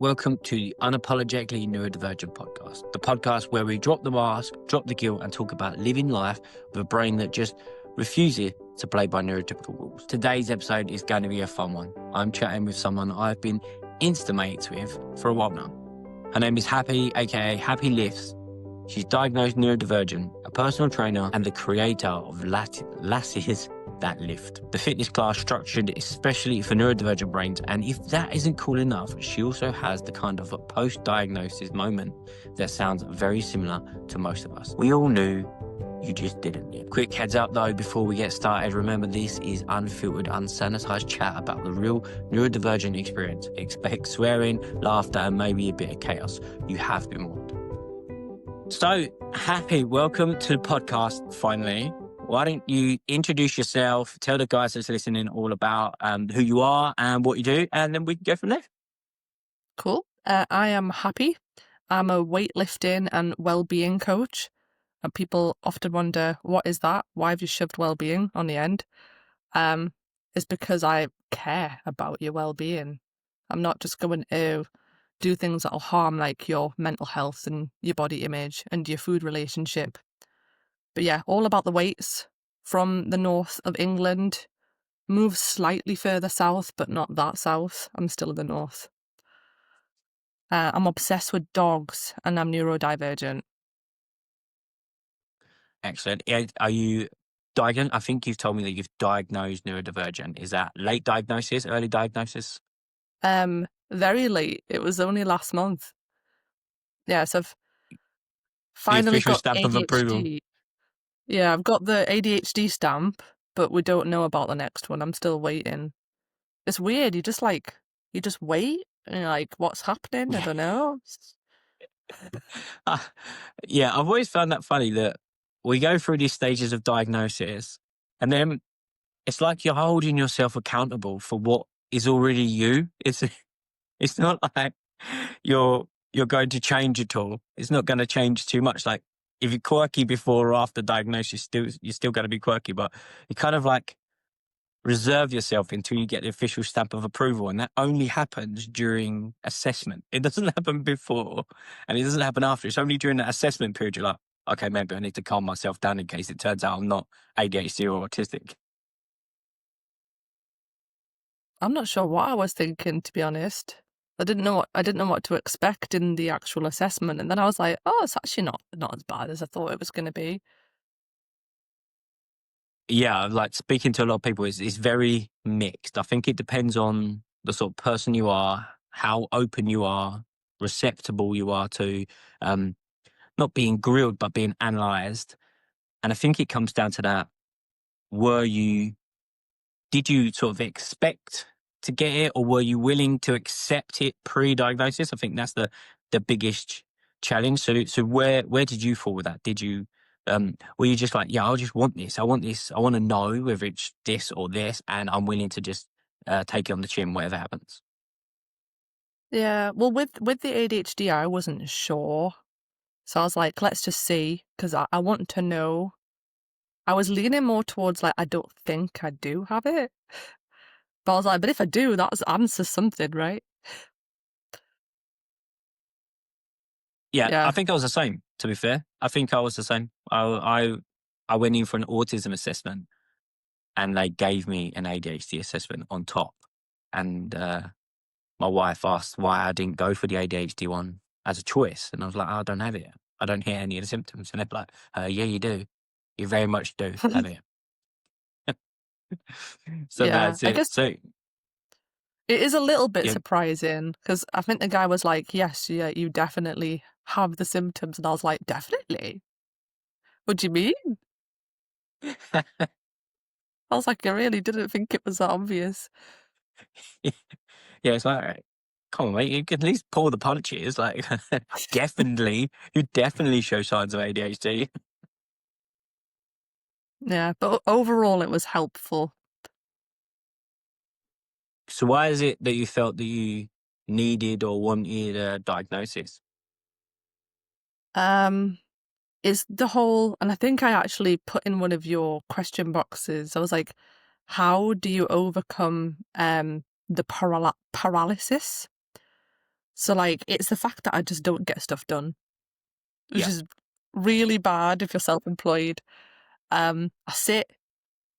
Welcome to the Unapologetically Neurodivergent podcast, the podcast where we drop the mask, drop the guilt, and talk about living life with a brain that just refuses to play by neurotypical rules. Today's episode is going to be a fun one. I'm chatting with someone I've been Instamates with for a while now. Her name is Happie, aka Happie Lifts. She's diagnosed neurodivergent, a personal trainer, and the creator of Lasses That Lift, the fitness class structured especially for neurodivergent brains. And if that isn't cool enough, she also has the kind of a post-diagnosis moment that sounds very similar to most of us. We all knew, you just didn't yet. Quick heads up though, before we get started, remember this is unfiltered, unsanitized chat about the real neurodivergent experience. Expect swearing, laughter, and maybe a bit of chaos. You have been warned. So, Happie, welcome to the podcast, finally. Why don't you introduce yourself, tell the guys that's listening all about who you are and what you do, and then we can go from there. Cool. I am Happie. I'm a weightlifting and well-being coach. And people often wonder, what is that? Why have you shoved well-being on the end? It's because I care about your well-being. I'm not just going to do things that'll harm like your mental health and your body image and your food relationship. But yeah, all about the weights. From the north of England, moved slightly further south, but not that south. I'm still in the north. I'm obsessed with dogs and I'm neurodivergent. Excellent. Are you diagnosed? I think you've told me that you've diagnosed neurodivergent. Is that late diagnosis, early diagnosis? Very late. It was only last month. Yeah, so I've The finally official got stamp of approval. ADHD. Yeah, I've got the ADHD stamp, but we don't know about the next one. I'm still waiting. It's weird. You just wait and you're like, what's happening? I don't know. Yeah, I've always found that funny that we go through these stages of diagnosis and then it's like you're holding yourself accountable for what is already you. It's not like you're going to change at all. It's not going to change too much. Like if you're quirky before or after diagnosis, you're still going to be quirky, but you kind of like reserve yourself until you get the official stamp of approval. And that only happens during assessment. It doesn't happen before and it doesn't happen after. It's only during that assessment period you're like, okay, maybe I need to calm myself down in case it turns out I'm not ADHD or autistic. I'm not sure what I was thinking, to be honest. I didn't know what to expect in the actual assessment, and then I was like, oh, it's actually not as bad as I thought it was going to be. Yeah, like speaking to a lot of people is very mixed. I think it depends on the sort of person you are, how open you are, receptible you are to not being grilled but being analysed. And I think it comes down to that. Did you sort of expect to get it, or were you willing to accept it pre-diagnosis? I think that's the biggest challenge. So where did you fall with that? Did you were you just like, yeah, I just want this. I want this. I want to know whether it's this or this, and I'm willing to just take it on the chin, whatever happens. Yeah, well, with the ADHD, I wasn't sure, so I was like, let's just see, because I want to know. I was leaning more towards like, I don't think I do have it, but I was like, but if I do, that answers something, right? Yeah, I Yeah. think I was the same. To be fair, I think I was the same. I went in for an autism assessment, and they gave me an ADHD assessment on top, and my wife asked why I didn't go for the ADHD one as a choice. And I was like, I don't have it. I don't hear any of the symptoms. And they're like, yeah, you do. You very much do have it. So Yeah, that's I it. guess So, it is a little bit yeah, surprising, because I think the guy was like, yes, yeah, you definitely have the symptoms, and I was like, definitely? What do you mean? I was like, I really didn't think it was that obvious. yeah, it's like, come on, mate, you can at least pull the punches. Like, you definitely show signs of ADHD. Yeah, but overall it was helpful. So why is it that you felt that you needed or wanted a diagnosis? Is the whole, and I think I actually put in one of your question boxes, I was like, how do you overcome the paralysis? So like, it's the fact that I just don't get stuff done, which Yeah. is really bad if you're self-employed. I sit,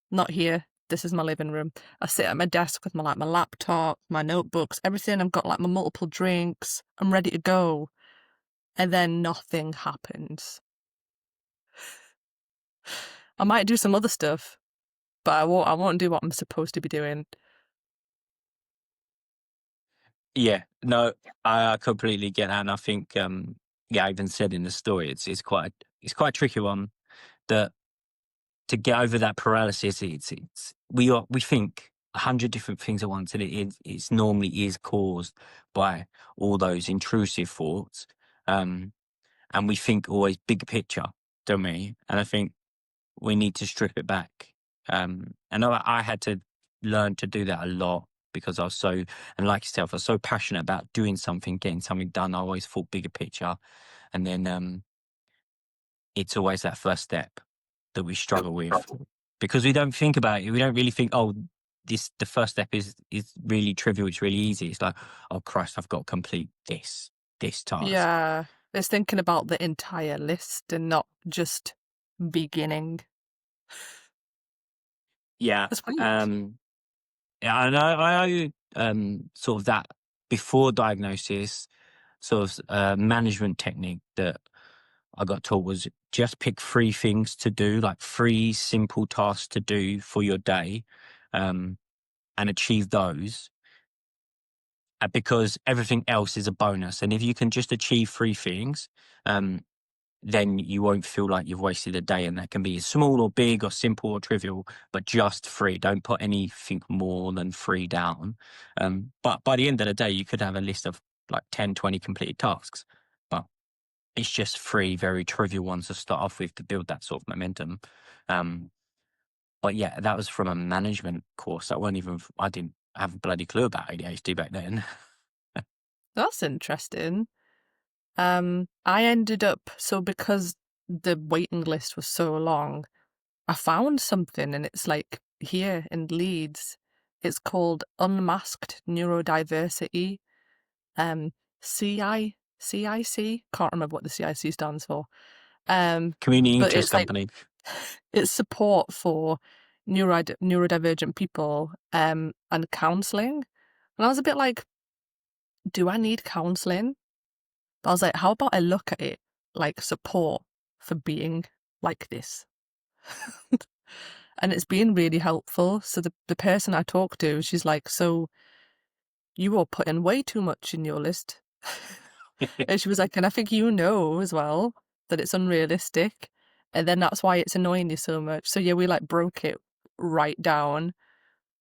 not here, this is my living room. I sit at my desk with my laptop, my notebooks, everything. I've got like my multiple drinks. I'm ready to go. And then nothing happens. I might do some other stuff, but I won't do what I'm supposed to be doing. Yeah, no, I completely get that, and I think, I even said in the story, it's quite a tricky one, that to get over that paralysis, it's we think 100 different things at once, and it's normally is caused by all those intrusive thoughts, and we think always big picture, don't we? And I think we need to strip it back. And I had to learn to do that a lot because I was so, and like yourself, I was so passionate about doing something, getting something done. I always thought bigger picture. And then it's always that first step that we struggle with because we don't think about it. We don't really think, oh, the first step is really trivial. It's really easy. It's like, oh Christ, I've got to complete this task. Yeah, it's thinking about the entire list and not just beginning. Yeah. That's weird. Yeah, and I sort of that before diagnosis sort of management technique that I got taught was just pick 3 things to do, like 3 simple tasks to do for your day, and achieve those. Because everything else is a bonus, and if you can just achieve 3 things, um, then you won't feel like you've wasted a day, and that can be small or big or simple or trivial, but just 3. Don't put anything more than 3 down. But by the end of the day, you could have a list of like 10, 20 completed tasks, but it's just 3 very trivial ones to start off with to build that sort of momentum. But yeah, that was from a management course. I didn't have a bloody clue about ADHD back then. That's interesting. I ended up, so because the waiting list was so long, I found something and it's like here in Leeds. It's called Unmasked Neurodiversity. Um, CIC. Can't remember what the CIC stands for. Community But interest it's like company. it's support for neurodivergent people, and counselling. And I was a bit like, do I need counselling? But I was like, how about I look at it like support for being like this? And it's been really helpful. So the person I talked to, she's like, so you are putting way too much in your list. And she was like, and I think you know as well that it's unrealistic. And then that's why it's annoying you so much. So yeah, we like broke it right down.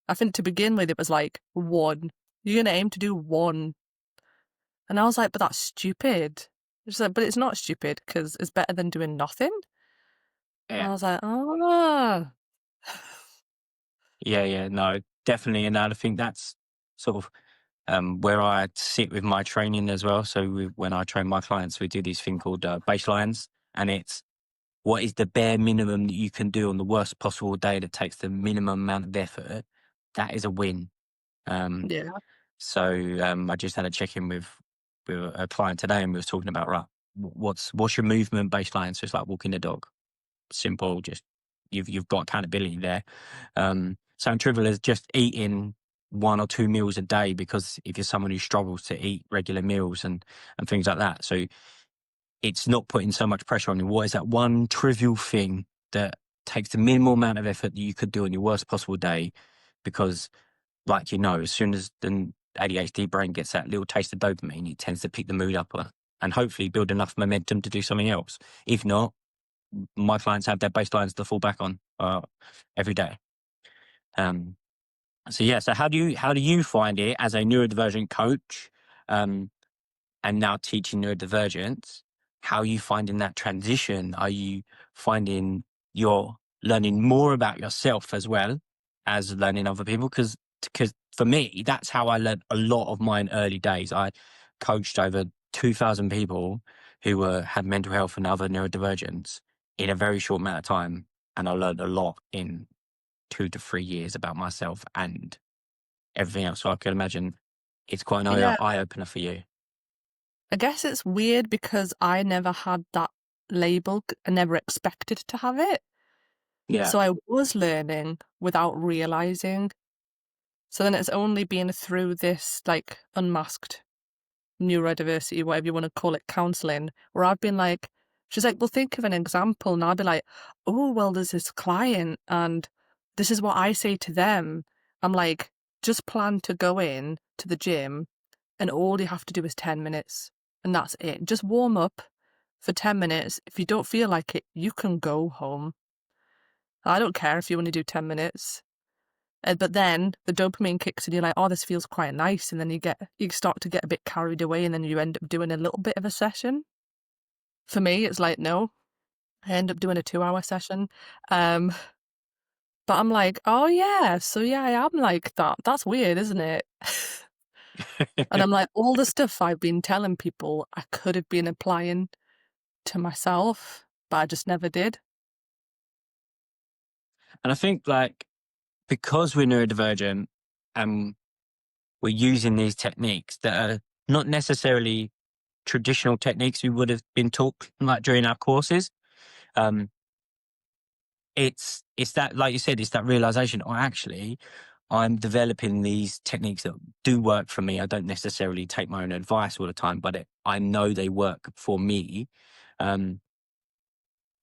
I think to begin with, it was like 1. You're going to aim to do 1. And I was like, but that's stupid. She's like, but it's not stupid because it's better than doing nothing. And I Yeah. was like, oh. Yeah, no, definitely. And I think that's sort of where I sit with my training as well. So when I train my clients, we do this thing called baselines, and it's what is the bare minimum that you can do on the worst possible day that takes the minimum amount of effort. That is a win. Um, Yeah. so I just had a check in with a client today, and we were talking about right, what's your movement baseline? So it's like walking the dog, simple. Just you've got accountability there. Something trivial is just eating 1 or 2 meals a day, because if you're someone who struggles to eat regular meals and things like that, so it's not putting so much pressure on you. What is that one trivial thing that takes the minimal amount of effort that you could do on your worst possible day? Because, like, as soon as the ADHD brain gets that little taste of dopamine, it tends to pick the mood up and hopefully build enough momentum to do something else. If not, my clients have their baselines to fall back on every day. So yeah, so how do you find it as a neurodivergent coach, and now teaching neurodivergence? How are you finding that transition? Are you finding you're learning more about yourself as well as learning other people? Because for me, that's how I learned a lot of mine early days. I coached over 2,000 people who had mental health and other neurodivergence in a very short amount of time, and I learned a lot in 2 to 3 years about myself and everything else. So I can imagine it's quite an Yeah. eye opener for you. I guess it's weird because I never had that label. I never expected to have it. Yeah. So I was learning without realizing. So then it's only been through this like unmasked neurodiversity, whatever you want to call it, counseling, where I've been like, she's like, well, think of an example. And I'll be like, oh, well, there's this client and this is what I say to them. I'm like, just plan to go in to the gym and all you have to do is 10 minutes and that's it. Just warm up for 10 minutes. If you don't feel like it, you can go home. I don't care if you only do 10 minutes. But then the dopamine kicks and you're like, oh, this feels quite nice. And then you start to get a bit carried away and then you end up doing a little bit of a session. For me, it's like, no, I end up doing a 2-hour session. But I'm like, oh yeah, so yeah, I am like that. That's weird, isn't it? And I'm like, all the stuff I've been telling people I could have been applying to myself, but I just never did. And I think like, because we're neurodivergent and we're using these techniques that are not necessarily traditional techniques we would have been taught like during our courses, it's that, like you said, it's that realization, oh, actually, I'm developing these techniques that do work for me. I don't necessarily take my own advice all the time, but I know they work for me. It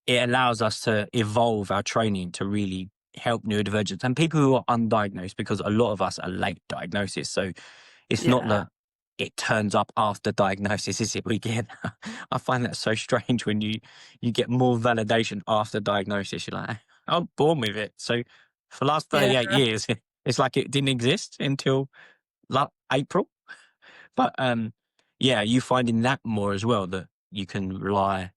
allows us to evolve our training to really help neurodivergents and people who are undiagnosed, because a lot of us are late diagnosis. So it's not Yeah. that it turns up after diagnosis, is it? We get, I find that so strange when you get more validation after diagnosis. You're like, I'm born with it. So for the last Yeah. 38 years, it's like it didn't exist until April. But yeah, you finding that more as well, that you can rely,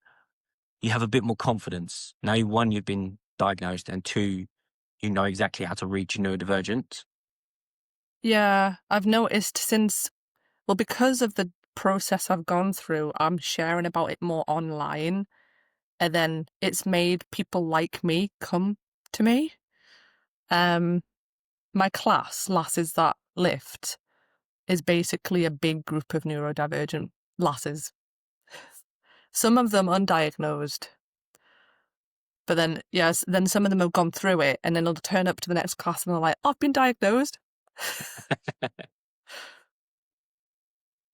you have a bit more confidence. Now, one, you've been diagnosed, and two, you know exactly how to reach neurodivergent. Yeah. I've noticed well, because of the process I've gone through, I'm sharing about it more online. And then it's made people like me come to me. My class, Lasses That Lift, is basically a big group of neurodivergent lasses. Some of them undiagnosed, but then, yes, then some of them have gone through it and then they'll turn up to the next class and they're like, oh, I've been diagnosed.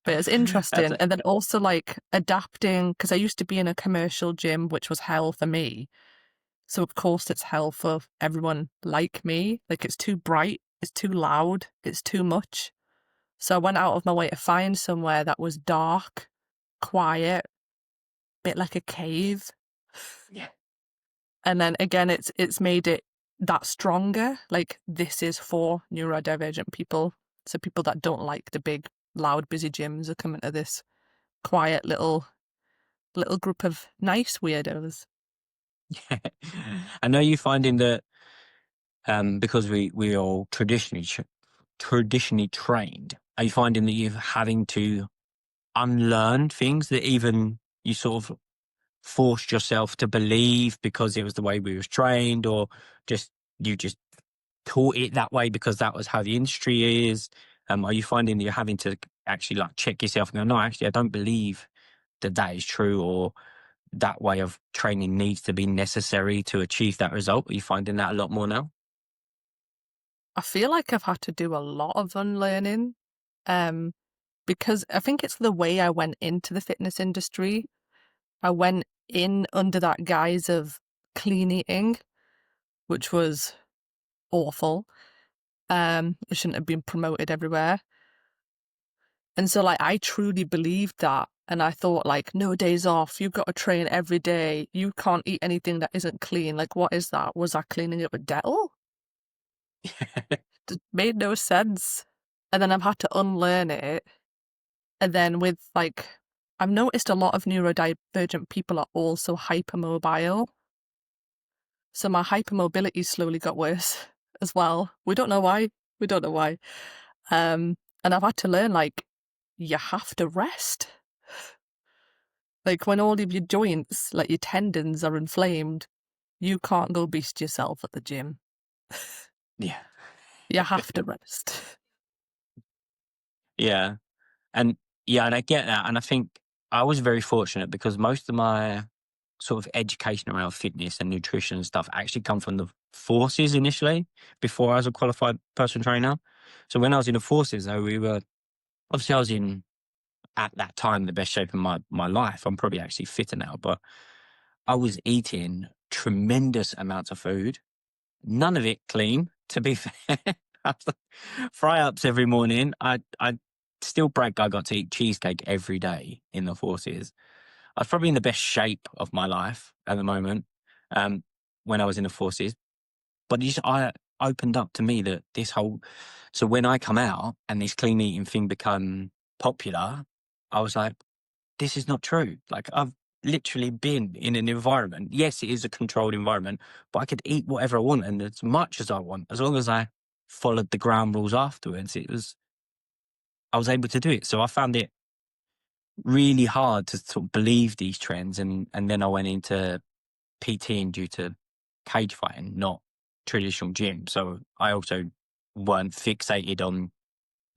But it's That's interesting. it. And then also like adapting, because I used to be in a commercial gym, which was hell for me. So of course it's hell for everyone like me. Like it's too bright, it's too loud, it's too much. So I went out of my way to find somewhere that was dark, quiet, bit like a cave. Yeah. And then again, it's made it that stronger. Like this is for neurodivergent people. So people that don't like the big, loud, busy gyms are coming to this quiet little group of nice weirdos. Yeah. I know you finding that because we are all traditionally trained. Are you finding that you're having to unlearn things that even you sort of forced yourself to believe because it was the way we was trained, or just you just taught it that way because that was how the industry is? Are you finding that you're having to actually like check yourself and go, no, actually, I don't believe that that is true, or that way of training needs to be necessary to achieve that result? Are you finding that a lot more now? I feel like I've had to do a lot of unlearning, because I think it's the way I went into the fitness industry. I went in under that guise of clean eating, which was awful. It shouldn't have been promoted everywhere. And so like I truly believed that. And I thought like, no days off, you've got to train every day. You can't eat anything that isn't clean. Like, what is that? Was I cleaning it with Dettol? It made no sense. And then I've had to unlearn it. And then with like, I've noticed a lot of neurodivergent people are also hypermobile. So my hypermobility slowly got worse as well. We don't know why. We don't know why. And I've had to learn like, you have to rest. Like when all of your joints, like your tendons are inflamed, you can't go beast yourself at the gym. Yeah. You have to rest. Yeah. And yeah, and I get that. And I think I was very fortunate because most of my sort of education around fitness and nutrition and stuff actually come from the forces initially before I was a qualified personal trainer. So when I was in the forces, though, we were obviously I was in at that time the best shape of my life. I'm probably actually fitter now, but I was eating tremendous amounts of food, none of it clean, to be fair. I was like, fry ups every morning. I still brag I got to eat cheesecake every day in the forces. I was probably in the best shape of my life at the moment, um, when I was in the forces. But I opened up to me that this whole, so when I come out and this clean eating thing become popular, I was like, this is not true. Like I've literally been in an environment. Yes, it is a controlled environment, but I could eat whatever I want and as much as I want, as long as I followed the ground rules afterwards. I was able to do it. So I found it really hard to sort of believe these trends. And then I went into PTing due to cage fighting, not traditional gym. So I also weren't fixated on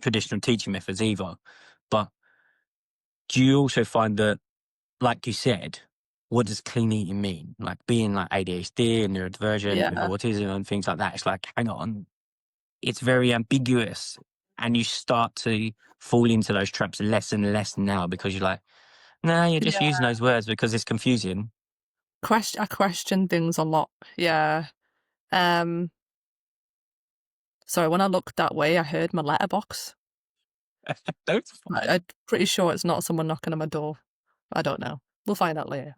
traditional teaching methods either. But do you also find that, like you said, what does clean eating mean? Like being like ADHD and neurodivergent with Yeah. autism and things like that. It's like, hang on, it's very ambiguous. And you start to fall into those traps less and less now because you're like, nah, you're just Yeah. using those words because it's confusing. I question things a lot. Yeah. Um, sorry, when I looked that way, I heard my letterbox. That's fine. I'm pretty sure it's not someone knocking on my door. I don't know. We'll find out later.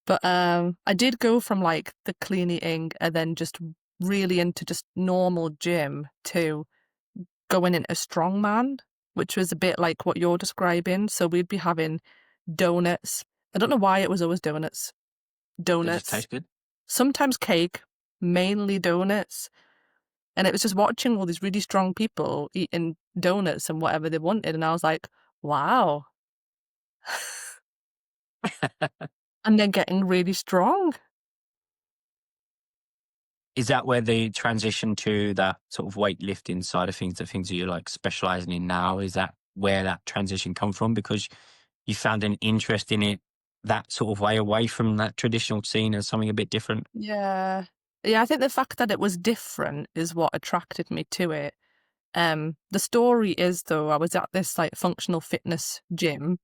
But I did go from like the clean eating and then just really into just normal gym to going into strongman, which was a bit like what you're describing. So we'd be having donuts. I don't know why it was always donuts. They just Donuts, taste good. sometimes cake, mainly donuts. And it was just watching all these really strong people eating donuts and whatever they wanted. And I was like, wow. And then getting really strong. Is that where the transition to that sort of weightlifting side of things, the things that you're like specializing in now, is that where that transition come from? Because you found an interest in it that sort of way away from that traditional scene as something a bit different? Yeah. Yeah, I think the fact that it was different is what attracted me to it. The story is though, I was at this like functional fitness gym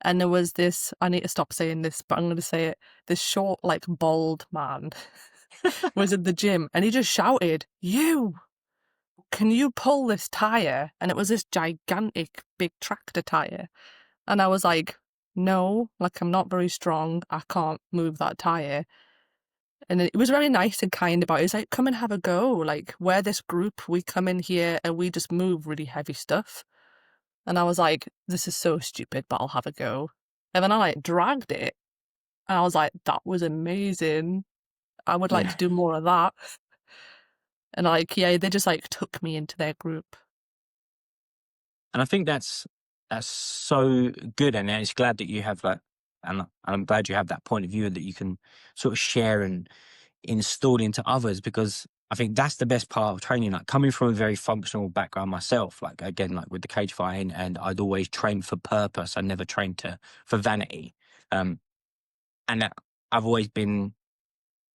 and there was this, I need to stop saying this, but I'm going to say it, this short, like bald man was in the gym and he just shouted, "You, can you pull this tire?" And it was this gigantic big tractor tire. And I was like, no, like I'm not very strong. I can't move that tire. And it was very nice and kind about it. He's like, come and have a go. Like, we're this group. We come in here and we just move really heavy stuff. And I was like, this is so stupid, but I'll have a go. And then I like dragged it. And I was like, that was amazing. I would like Yeah. to do more of that. And like, yeah, they just like took me into their group. And I think that's so good. And it's glad that you have that, and I'm glad you have that point of view that you can sort of share and install into others, because I think that's the best part of training. Like coming from a very functional background myself, like again, like with the cage fighting, and I'd always trained for purpose. I never trained for vanity. Um, and I've always been,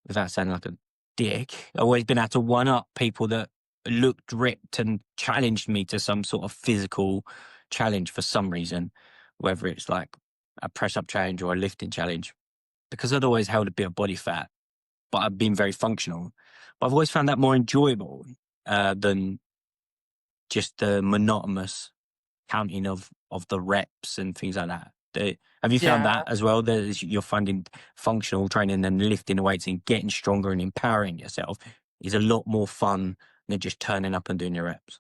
without sounding like a dick, I've always been able to one up people that looked ripped and challenged me to some sort of physical challenge for some reason, whether it's like a press up challenge or a lifting challenge, because I'd always held a bit of body fat, but I've been very functional. But I've always found that more enjoyable than just the monotonous counting of the reps and things like that. Have you found Yeah. that as well? That you're finding functional training and lifting the weights and getting stronger and empowering yourself is a lot more fun than just turning up and doing your reps.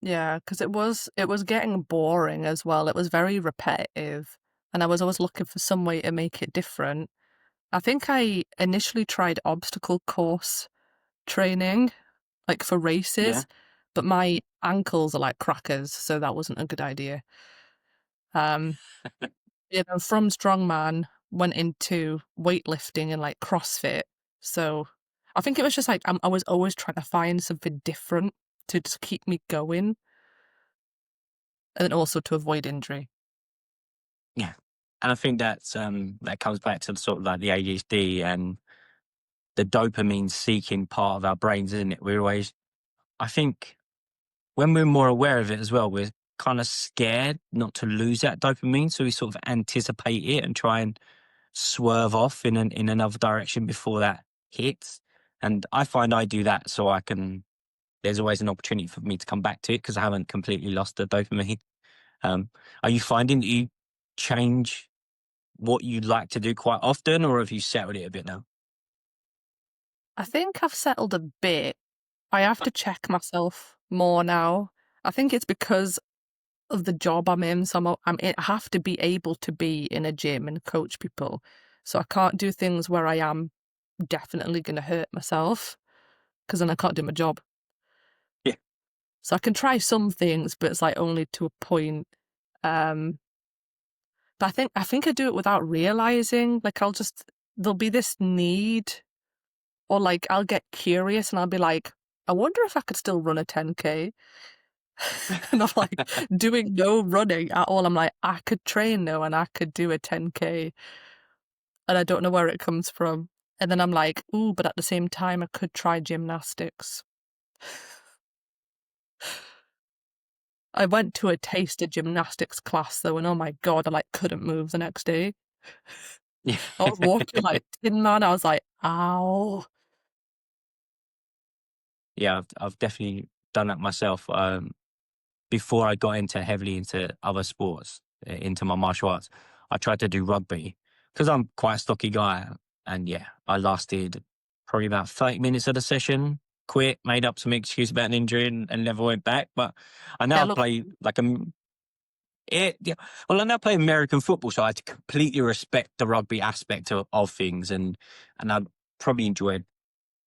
Yeah, because it was getting boring as well. It was very repetitive. And I was always looking for some way to make it different. I think I initially tried obstacle course training, like for Yeah. races, but my ankles are like crackers, so that wasn't a good idea. Um, from strongman went into weightlifting and like CrossFit. So I think it was just like I was always trying to find something different to just keep me going. and then also to avoid injury. Yeah. And I think that comes back to sort of like the ADHD and the dopamine seeking part of our brains, isn't it? I think when we're more aware of it as well, we're kind of scared not to lose that dopamine. So we sort of anticipate it and try and swerve off in another direction before that hits. And I find I do that so there's always an opportunity for me to come back to it because I haven't completely lost the dopamine. Um, are you finding that you change what you like to do quite often, or have you settled it a bit now? I think I've settled a bit. I have to check myself more now. I think it's because of the job I'm in. So I have to be able to be in a gym and coach people. So I can't do things where I am definitely going to hurt myself because then I can't do my job. Yeah. So I can try some things, but it's like only to a point. Um, but I think I do it without realizing. Like there'll be this need, or like I'll get curious and I'll be like, I wonder if I could still run a 10K. And I'm like doing no running at all. I'm like, I could train now and I could do a 10K. And I don't know where it comes from. And then I'm like, ooh, but at the same time, I could try gymnastics. I went to a taster gymnastics class though, and oh my God, I like couldn't move the next day. Yeah. I was walking like Tin Man. I was like, ow. Yeah, I've definitely done that myself. Before I got heavily into other sports, into my martial arts, I tried to do rugby because I'm quite a stocky guy. And yeah, I lasted probably about 30 minutes of the session, quit, made up some excuse about an injury and never went back. But I Yeah, now look, play like yeah, well, I now play American football, so I had to completely respect the rugby aspect of things, and I probably enjoyed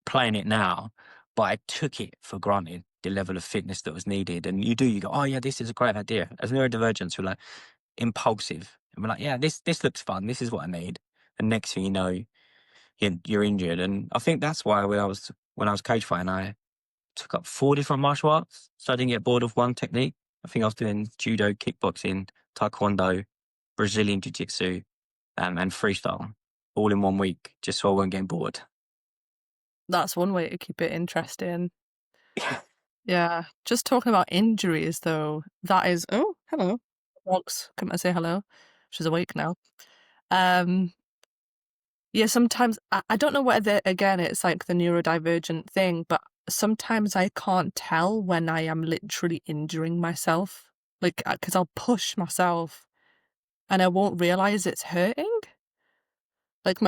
playing it now, but I took it for granted the level of fitness that was needed. And you go, oh yeah, this is a great idea. As neurodivergents, we're like impulsive, and we're like, yeah, this looks fun. This is what I need. And next thing you know, you're injured. And I think that's why when I was cage fighting, I took up 4 different martial arts, so I didn't get bored of one technique. I think I was doing judo, kickboxing, taekwondo, Brazilian jiu-jitsu, and freestyle all in 1 week, just so I wasn't getting bored. that's one way to keep it interesting. Yeah. Just talking about injuries though, that is, oh, hello. Walks, come and say hello. She's awake now. Um, yeah, sometimes I don't know whether, again, it's like the neurodivergent thing, but sometimes I can't tell when I am literally injuring myself. Like, because I'll push myself and I won't realize it's hurting. Like,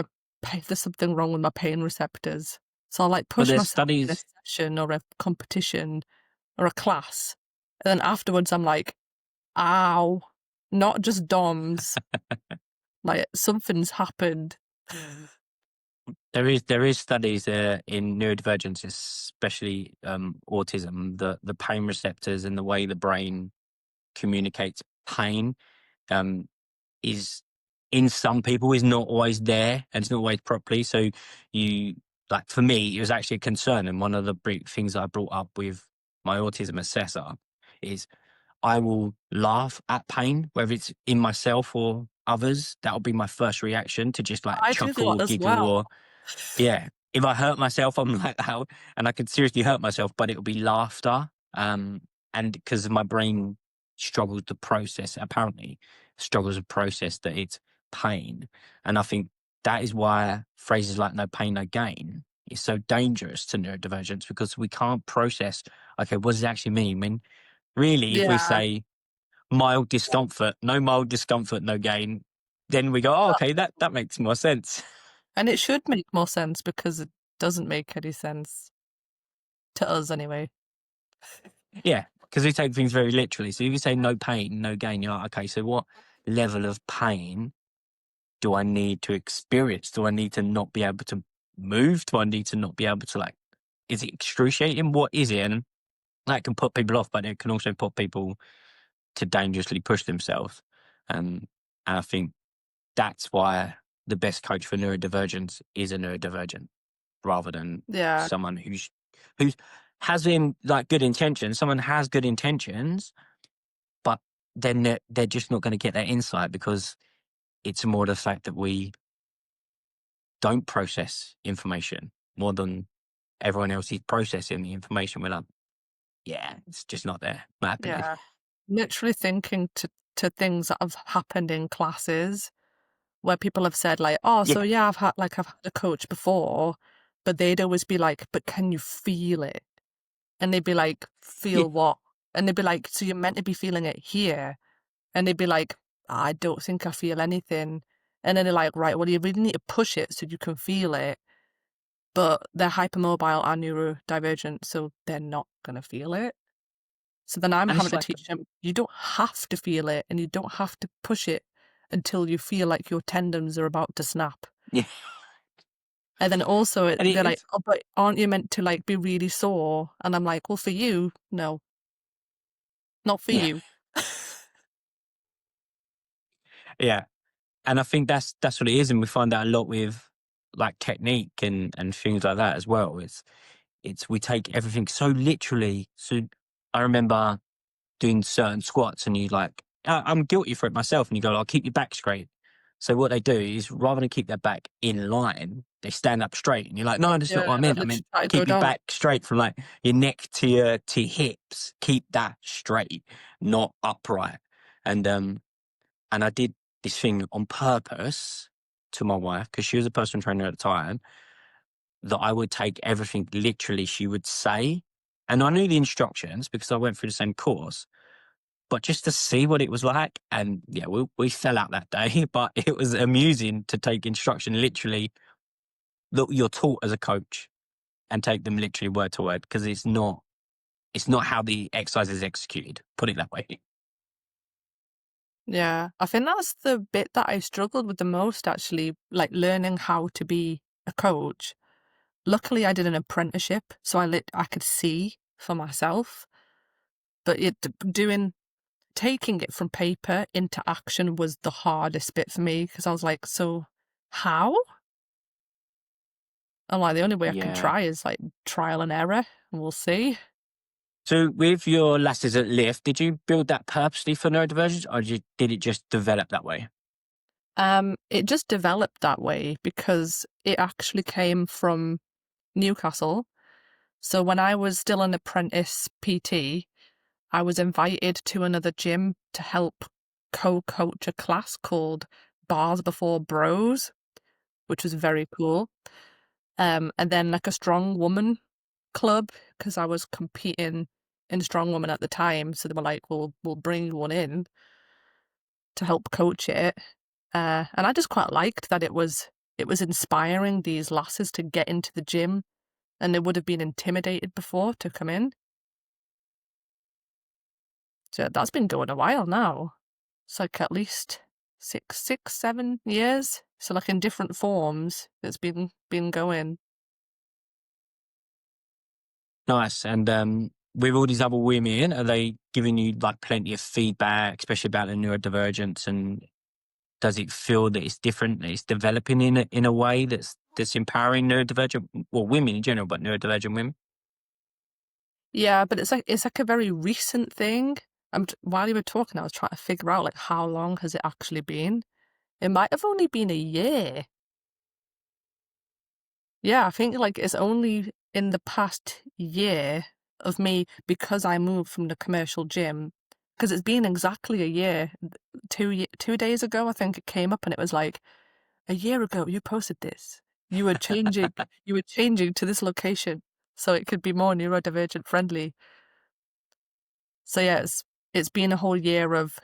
there's something wrong with my pain receptors. So I'll like But push there's myself in a studies. session or a competition or a class. And then afterwards, I'm like, ow, not just DOMS. Like, something's happened. There is studies in neurodivergence, especially autism, the pain receptors and the way the brain communicates pain um, is in some people is not always there and it's not always properly. So you like for me, it was actually a concern, and one of the big things I brought up with my autism assessor is I will laugh at pain, whether it's in myself or others. That'll be my first reaction to just like I do chuckle that or as giggle well. or yeah. If I hurt myself, I'm like that, and I could seriously hurt myself, but it'll be laughter. And because my brain struggles to process, apparently struggles to process that it's pain. And I think that is why phrases like no pain, no gain is so dangerous to neurodivergence because we can't process, okay, what does it actually mean? I mean, really, if we Yeah. say mild discomfort, no discomfort, no gain, then we go, oh, okay, that makes more sense. And it should make more sense because it doesn't make any sense to us anyway. Yeah, because we take things very literally. So if you say no pain, no gain, you're like, okay, so what level of pain do I need to experience? Do I need to not be able to move? Do I need to not be able to like, is it excruciating? What is it? And that can put people off, but it can also put people to dangerously push themselves. And I think that's why the best coach for neurodivergence is a neurodivergent rather than Yeah. someone who's has in like good intentions. Someone has good intentions, but then they're just not going to get that insight, because it's more the fact that we don't process information more than everyone else is processing the information. We're like, yeah, it's just not there, not happening. Yeah. Literally thinking to things that have happened in classes where people have said like, oh, Yeah, so yeah, I've had a coach before, but they'd always be like, but can you feel it? And they'd be like, yeah, feel what? And they'd be like, so you're meant to be feeling it here. And they'd be like, I don't think I feel anything. And then they're like, right, well, you really need to push it so you can feel it. But they're hypermobile and neurodivergent, so they're not going to feel it. So then I'm and having it's to like, teach them, you don't have to feel it and you don't have to push it until you feel like your tendons are about to snap. yeah, And then also and they're like, it's oh, but aren't you meant to like be really sore? And I'm like, well, for you, no, not for yeah, you. yeah. And I think that's what it is, and we find that a lot with like technique and things like that as well. It's we take everything so literally. So I remember doing certain squats, and you like, I'm guilty for it myself, and you go, I'll keep your back straight. So what they do is, rather than keep their back in line, they stand up straight, and you're like, no, that's not Yeah, what I I meant. I literally meant try to go keep your down. back straight from like your neck to your hips. Keep that straight, not upright. And I did this thing on purpose to my wife, because she was a personal trainer at the time, that I would take everything literally she would say. And I knew the instructions because I went through the same course, but just to see what it was like. And yeah, we fell out that day, but it was amusing to take instruction literally that you're taught as a coach, and take them literally word to word, because it's not how the exercise is executed. Put it that way. Yeah, I think that's the bit that I struggled with the most, actually, like learning how to be a coach. Luckily, I did an apprenticeship, so I could see for myself. But taking it from paper into action was the hardest bit for me, because I was like, so how? I'm like, the only way I can Yeah. try is like trial and error, and we'll see. So with your lessons at Lyft, did you build that purposely for neurodivergence, or did it just develop that way? It just developed that way because it actually came from Newcastle. So when I was still an apprentice PT, I was invited to another gym to help co-coach a class called Bars Before Bros, which was very cool. And then like a strong woman club, because I was competing in strong woman at the time. So they were like, we'll bring one in to help coach it. And I just quite liked that it was inspiring these lasses to get into the gym, and they would have been intimidated before to come in. So that's been going a while now. It's like at least 7 years. So like in different forms, it's been going. Nice. And with all these other women, are they giving you like plenty of feedback, especially about the neurodivergence? And does it feel that it's different, that it's developing in a way that's empowering neurodivergent, well, women in general, but neurodivergent women? Yeah, but it's like a very recent thing. While you were talking, I was trying to figure out like how long has it actually been. It might have only been a year. Yeah, I think like it's only in the past year of me, because I moved from the commercial gym, because it's been exactly a year. 2 days ago, I think it came up, and it was like, a year ago you posted this. You were changing. You were changing to this location so it could be more neurodivergent friendly. So yeah, it's been a whole year of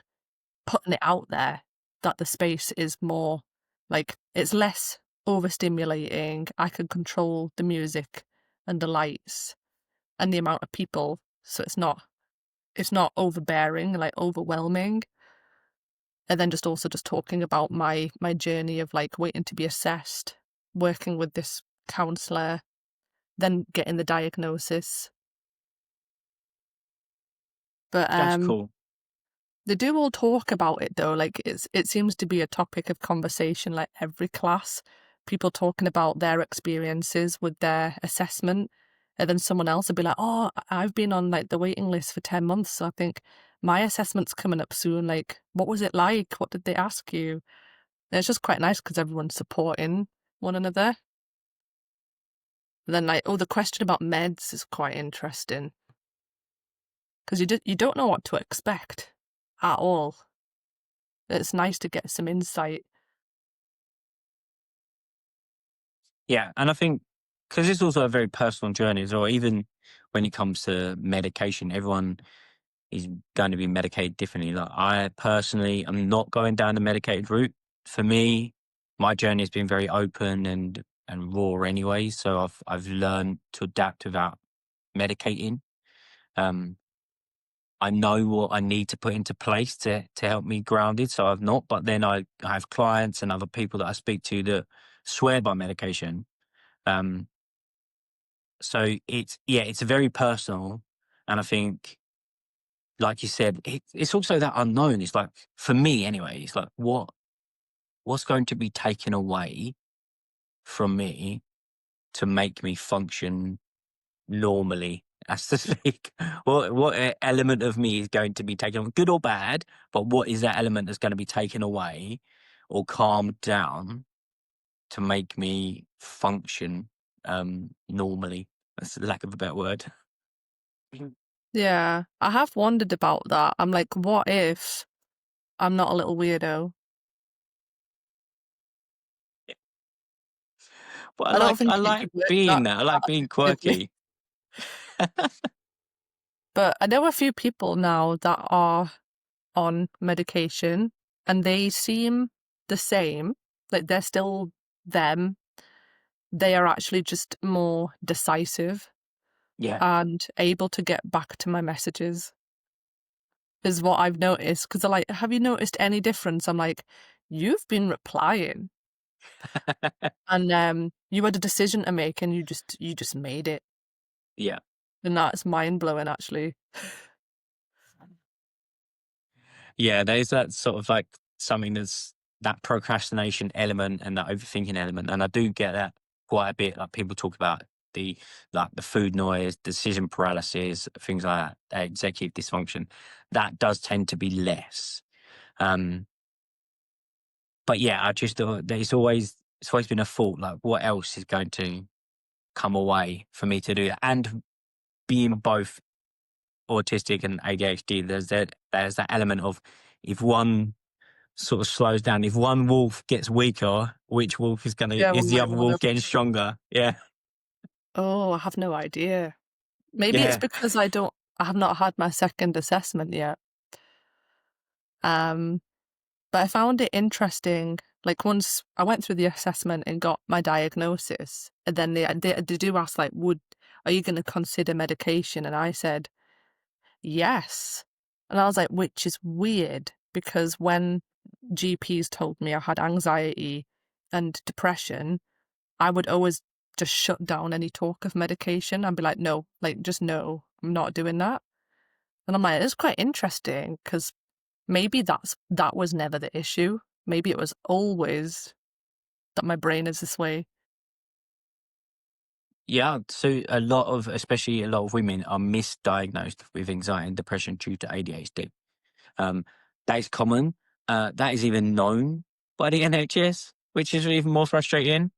putting it out there that the space is more like, it's less overstimulating. I can control the music and the lights and the amount of people, so it's not overbearing, like overwhelming. And then just talking about my journey of like waiting to be assessed, working with this counselor, then getting the diagnosis. But That's cool. they do all talk about it though. Like it seems to be a topic of conversation. Like every class, people talking about their experiences with their assessment, and then someone else will be like, "Oh, I've been on like the waiting list for 10 months. So I think my assessment's coming up soon. Like, what was it like? What did they ask you? And it's just quite nice because everyone's supporting one another. And then like, oh, the question about meds is quite interesting because you don't know what to expect at all. It's nice to get some insight. Yeah, and I think because it's also a very personal journey as well. Even when it comes to medication, everyone is going to be medicated differently. Like I personally am not going down the medicated route. For me, my journey has been very open and raw anyway. So I've learned to adapt without medicating. Um, I know what I need to put into place to help me grounded. So I've not, but then I have clients and other people that I speak to that swear by medication. Um, so it's very personal, and I think, like you said, it's also that unknown. It's like for me anyway. It's like what's going to be taken away from me to make me function normally, as to speak. What element of me is going to be taken, good or bad? But what is that element that's going to be taken away or calmed down to make me function normally? That's the lack of a better word. Yeah, I have wondered about that. I'm like, what if I'm not a little weirdo? But I don't think I it like could work being that that. I like being effectively. quirky. But I know a few people now that are on medication and they seem the same. Like they're still them. They are actually just more decisive Yeah. and able to get back to my messages, is what I've noticed. Because they're like, have you noticed any difference? I'm like, you've been replying and you had a decision to make and you just made it. Yeah. And that's mind blowing actually. Yeah, there's that sort of like something that's that procrastination element and that overthinking element. And I do get that quite a bit. Like people talk about the the food noise, decision paralysis, things like that, executive dysfunction. That does tend to be less. Um, but yeah, I just thought that it's always been a thought, like what else is going to come away for me to do that? And being both autistic and ADHD, there's that element of if one sort of slows down. If one wolf gets weaker, which wolf Yeah, we is the might other want to. wolf getting stronger? Yeah. Oh, I have no idea. Maybe it's Yeah. because I have not had my second assessment yet. But I found it interesting. Like once I went through the assessment and got my diagnosis, and then they do ask like, are you going to consider medication? And I said yes, and I was like, which is weird because when GPs told me I had anxiety and depression, I would always just shut down any talk of medication and be like, no, like just no, I'm not doing that. And I'm like, it's quite interesting because maybe that was never the issue. Maybe it was always that my brain is this way. Yeah. So especially a lot of women are misdiagnosed with anxiety and depression due to ADHD. Um, that is common. That is even known by the NHS, which is even more frustrating.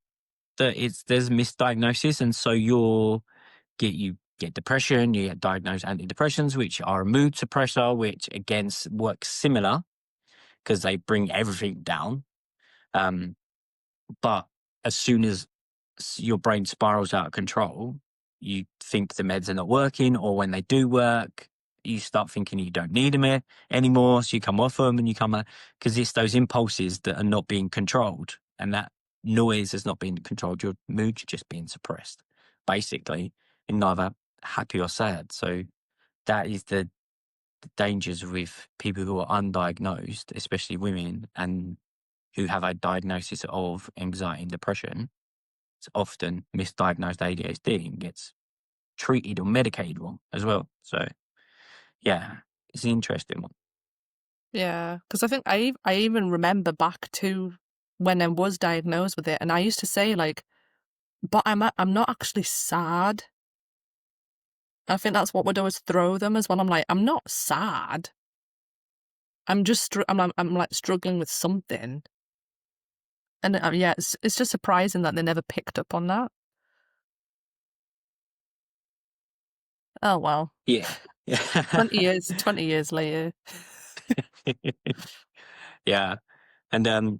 That there's misdiagnosis, and so you get depression, you get diagnosed antidepressants, which are a mood suppressor, which again works similar because they bring everything down. Um, but as soon as your brain spirals out of control, you think the meds are not working, or when they do work, you start thinking you don't need them anymore. So you come off them and you come because it's those impulses that are not being controlled, and that noise is not being controlled. Your mood's just being suppressed, basically, in neither happy or sad. So that is the dangers with people who are undiagnosed, especially women, and who have a diagnosis of anxiety and depression. It's often misdiagnosed ADHD and gets treated or medicated wrong as well. So yeah, it's an interesting one. Yeah, because I think I even remember back to when I was diagnosed with it, and I used to say like, but I'm not actually sad. I think that's what would always throw them as well. I'm like, I'm not sad. I'm just I'm like struggling with something, and yeah, it's just surprising that they never picked up on that. Oh well, Yeah. 20 years later. Yeah. And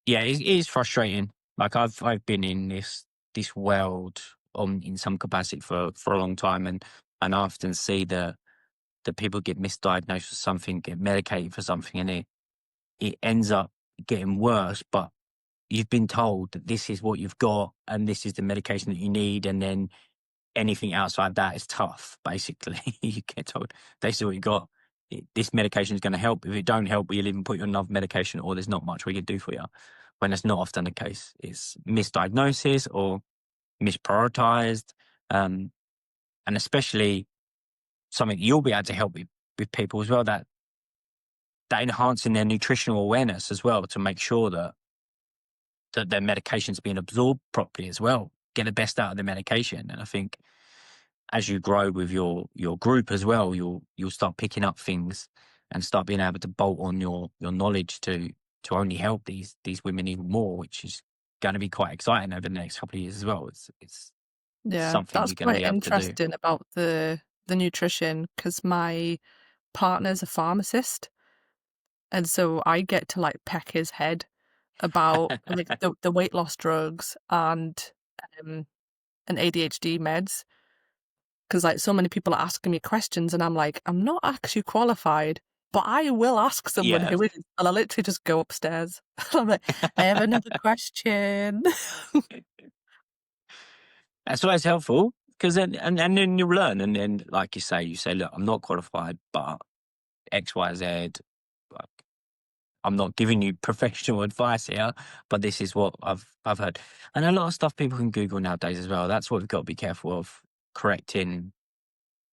yeah, it is frustrating. Like I've been in this world in some capacity for a long time, and I often see that people get misdiagnosed for something, get medicated for something, and it ends up getting worse. But you've been told that this is what you've got, and this is the medication that you need, and then anything outside that is tough. Basically, you get told this is what you got. This medication is going to help. If it don't help, we'll even put you on another medication, or there's not much we can do for you. When that's not often the case, it's misdiagnosis or misprioritized, and especially something you'll be able to help with people as well. That enhancing their nutritional awareness as well to make sure that their medication's being absorbed properly as well. Get the best out of the medication, and I think as you grow with your group as well, you'll start picking up things and start being able to bolt on your knowledge to only help these women even more, which is going to be quite exciting over the next couple of years as well. It's Yeah, something that's you're going to quite be able to do. interesting about the nutrition, because my partner's a pharmacist, and so I get to like peck his head about like the weight loss drugs um and ADHD meds, because like so many people are asking me questions, and I'm like, I'm not actually qualified, but I will ask someone Yeah, who is, and I literally just go upstairs. I'm like, I have another question. that's why it's helpful because then and then you learn, and then like you say, look, I'm not qualified, but X, Y, Z. Like, I'm not giving you professional advice here, but this is what I've heard, and a lot of stuff people can Google nowadays as well. That's what we've got to be careful of, correcting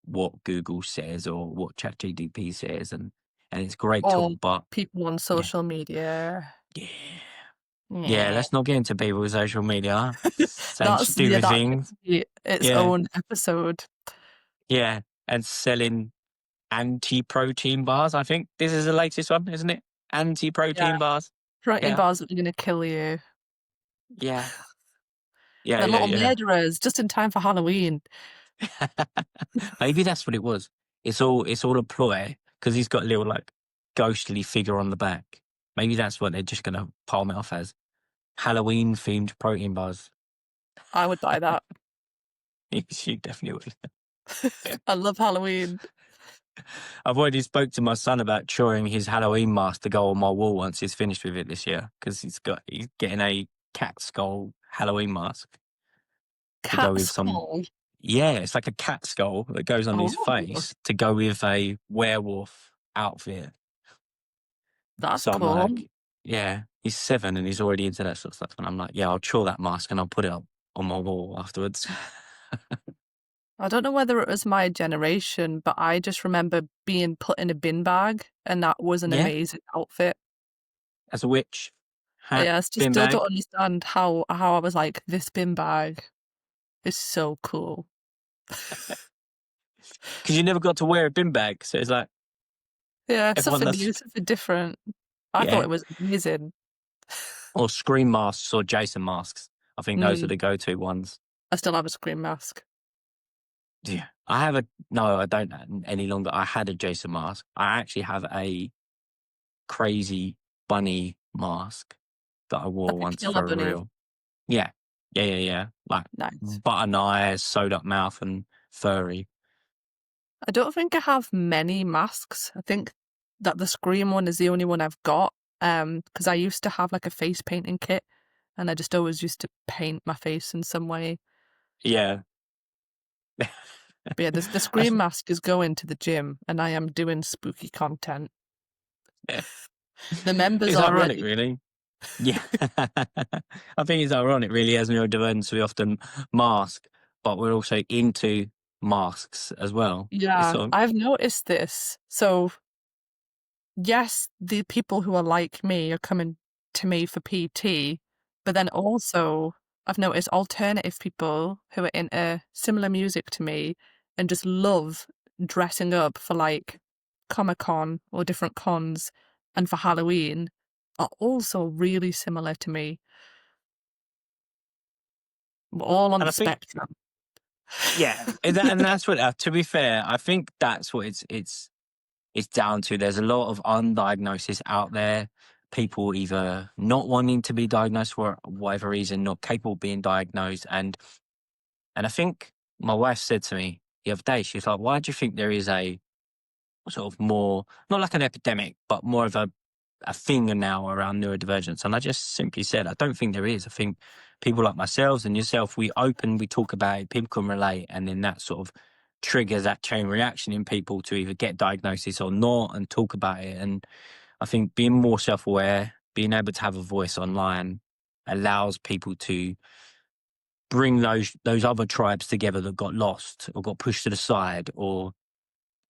what Google says or what ChatGPT says, and it's a great Or tool, but people on yeah, social media. yeah, yeah. Yeah. Let's not get into people's social media saying That's yeah, stupid that could things. be its Yeah, own episode. yeah, and selling anti-protein bars. I think this is the latest one, isn't it? Yeah, Anti-protein bars. protein Yeah, bars are gonna kill you. yeah, yeah, They're yeah, little yeah. murderers just in time for Halloween. Maybe that's what it was. It's all a ploy because he's got a little like ghostly figure on the back. Maybe that's what they're just gonna palm it off as. Halloween themed protein bars. I would buy that. She definitely would. I love Halloween. I've already spoke to my son about choring his Halloween mask to go on my wall once he's finished with it this year because he's getting a cat skull Halloween mask to go Cat with some. skull. Yeah, it's like a cat skull that goes on his Oh, face to go with a werewolf outfit. that's So I'm cool. like, yeah, he's 7 and he's already into that sort of stuff. And I'm like, yeah, I'll chore that mask and I'll put it up on my wall afterwards. I don't know whether it was my generation, but I just remember being put in a bin bag, and that was an Yeah, amazing outfit. as a witch, hat, Yeah, I just bin still don't bag. understand how I was like, this bin bag is so cool. Because you never got to wear a bin bag. So it's like, Yeah, everyone something does, new, something different. I thought yeah. it was amazing. Or scream masks or Jason masks. I think those are Mm, the go-to ones. I still have a scream mask. Yeah. No, I don't any longer. I had a Jason mask. I actually have a crazy bunny mask that I wore Like a once killer for bunny. real. Yeah. Yeah, yeah, yeah. Like Nice. button eyes, sewed up mouth and furry. I don't think I have many masks. I think that the Scream one is the only one I've got. Because I used to have like a face painting kit, and I just always used to paint my face in some way. Yeah. But yeah, the That's, Scream mask is going to the gym, and I am doing spooky content. yeah. The members It's aren't ironic, ready. really. Yeah. I think it's ironic, really, as neurodivergents, we often mask, but we're also into masks as well. It's Yeah, sort of, I've noticed this. So yes, the people who are like me are coming to me for PT, but then also I've noticed alternative people who are into similar music to me and just love dressing up for like Comic-Con or different cons and for Halloween are also really similar to me. We're all on And the I think, spectrum. yeah, and that's what. To be fair, I think that's what it's down to. There's a lot of undiagnosis out there. People either not wanting to be diagnosed for whatever reason, not capable of being diagnosed, and I think my wife said to me the other day, she was like, "Why do you think there is a sort of more, not like an epidemic, but more of a thing now around neurodivergence?" And I just simply said, I don't think there is. I think people like myself and yourself, we talk about it, people can relate, and then that sort of triggers that chain reaction in people to either get diagnosis or not and talk about it. And I think being more self-aware, being able to have a voice online allows people to bring those other tribes together that got lost or got pushed to the side, or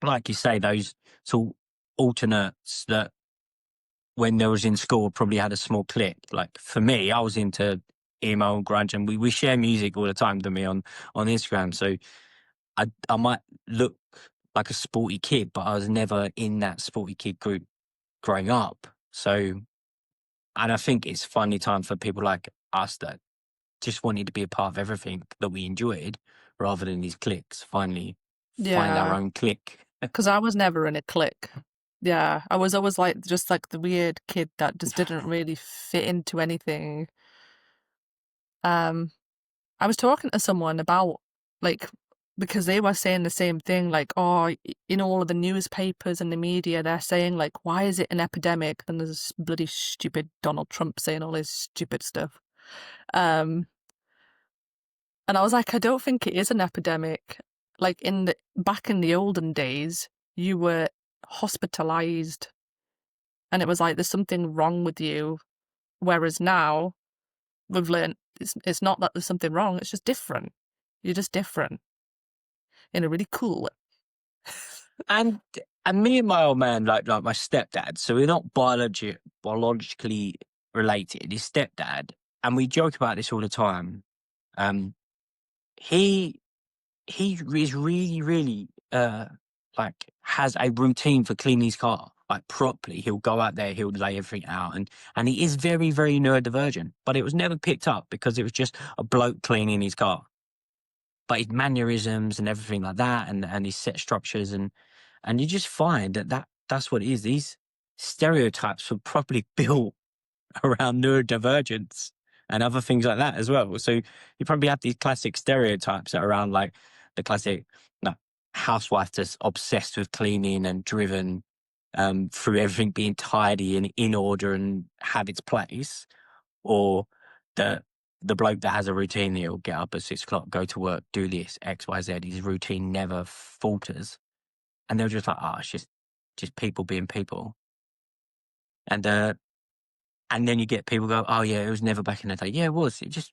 like you say, those sort of alternates that when they was in school probably had a small clique. Like for me, I was into emo and grunge, and we share music all the time to me on Instagram. So I might look like a sporty kid, but I was never in that sporty kid group growing up. So, and I think it's finally time for people like us that just wanted to be a part of everything that we enjoyed rather than these cliques, finally find our Yeah, own clique. because I was never in a clique. Yeah, I was always like just like the weird kid that just didn't really fit into anything. I was talking to someone about like because they were saying the same thing, like, oh, in all of the newspapers and the media, they're saying like, why is it an epidemic? And there's this bloody stupid Donald Trump saying all this stupid stuff. Um, and I was like, I don't think it is an epidemic. Like back in the olden days, you were hospitalized and it was like there's something wrong with you. Whereas now we've learned it's not that there's something wrong, it's just different. You're just different in a really cool way. And me and my old man, like my stepdad, so we're not biologically related. His stepdad, and we joke about this all the time. Um, he is really like has a routine for cleaning his car, like properly. He'll go out there, he'll lay everything out, and he is very neurodivergent. But it was never picked up because it was just a bloke cleaning his car. But his mannerisms and everything like that, and his set structures, and you just find that's what it is. These stereotypes were properly built around neurodivergence and other things like that as well. So you probably have these classic stereotypes around like the classic like, housewife that's obsessed with cleaning and driven through everything being tidy and in order and had its place, or the bloke that has a routine. He'll get up at 6 o'clock, go to work, do this X Y Z. His routine never falters, and they're just like, oh, it's just people being people. And then you get people go, oh yeah, it was never back in the day. Yeah, it was. It just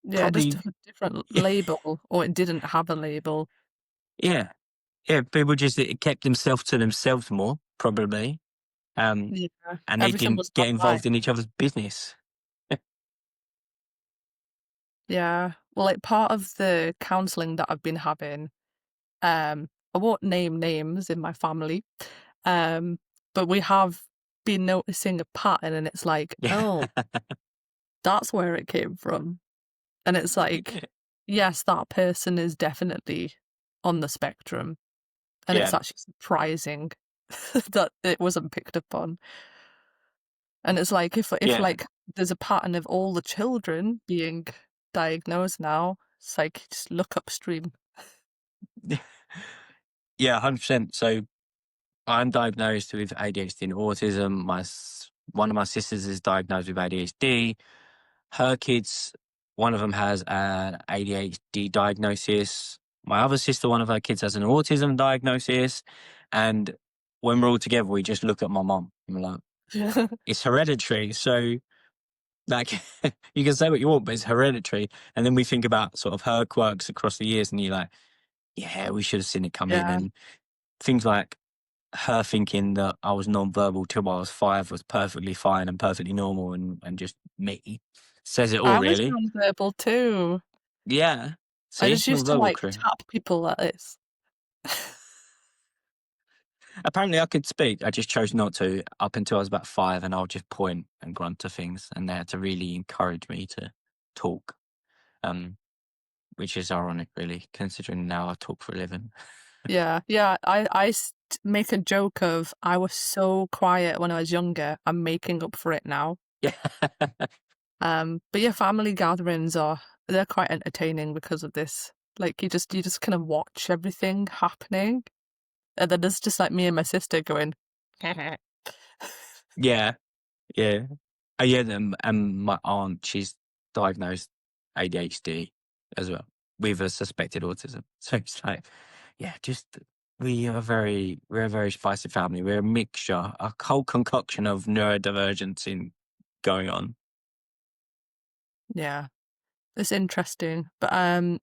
Yeah, just probably, a different label, or it didn't have a label. yeah, yeah. People just kept themselves to themselves more, probably, Yeah, and they everything didn't was get online. involved in each other's business. Yeah, well, like part of the counselling that I've been having, I won't name names in my family, um, but we have been noticing a pattern, and it's like, Yeah, oh, that's where it came from. And it's like, yes, that person is definitely on the spectrum. And it's yeah, actually surprising that it wasn't picked up on. And it's like, if yeah, like there's a pattern of all the children being diagnosed now, it's like, just look upstream. yeah, 100%. So I'm diagnosed with ADHD and autism. One of my sisters is diagnosed with ADHD. Her kids, one of them has an ADHD diagnosis. My other sister, one of her kids has an autism diagnosis. And when we're all together, we just look at my mum and we're like, it's hereditary. So, like, you can say what you want, but it's hereditary. And then we think about sort of her quirks across the years, and you're like, yeah, we should have seen it coming. Yeah. And things like her thinking that I was non-verbal till I was 5 was perfectly fine and perfectly normal, and just me says it all, I was really. nonverbal too. Yeah. I See, just used to non-verbal like crew. tap people like this. Apparently, I could speak. I just chose not to up until I was about 5, and I'll just point and grunt to things, and they had to really encourage me to talk. Um, which is ironic, really, considering now I talk for a living. Yeah, yeah. Make a joke of I was so quiet when I was younger. I'm making up for it now. Yeah, But yeah, family gatherings they're quite entertaining because of this. Like you just kind of watch everything happening, and then there's just like me and my sister going. yeah, yeah. Yeah, and my aunt, she's diagnosed ADHD as well with a suspected autism. So it's like, yeah, just we're a very spicy family. We're a mixture, a whole concoction of neurodivergence in going on. Yeah, it's interesting. But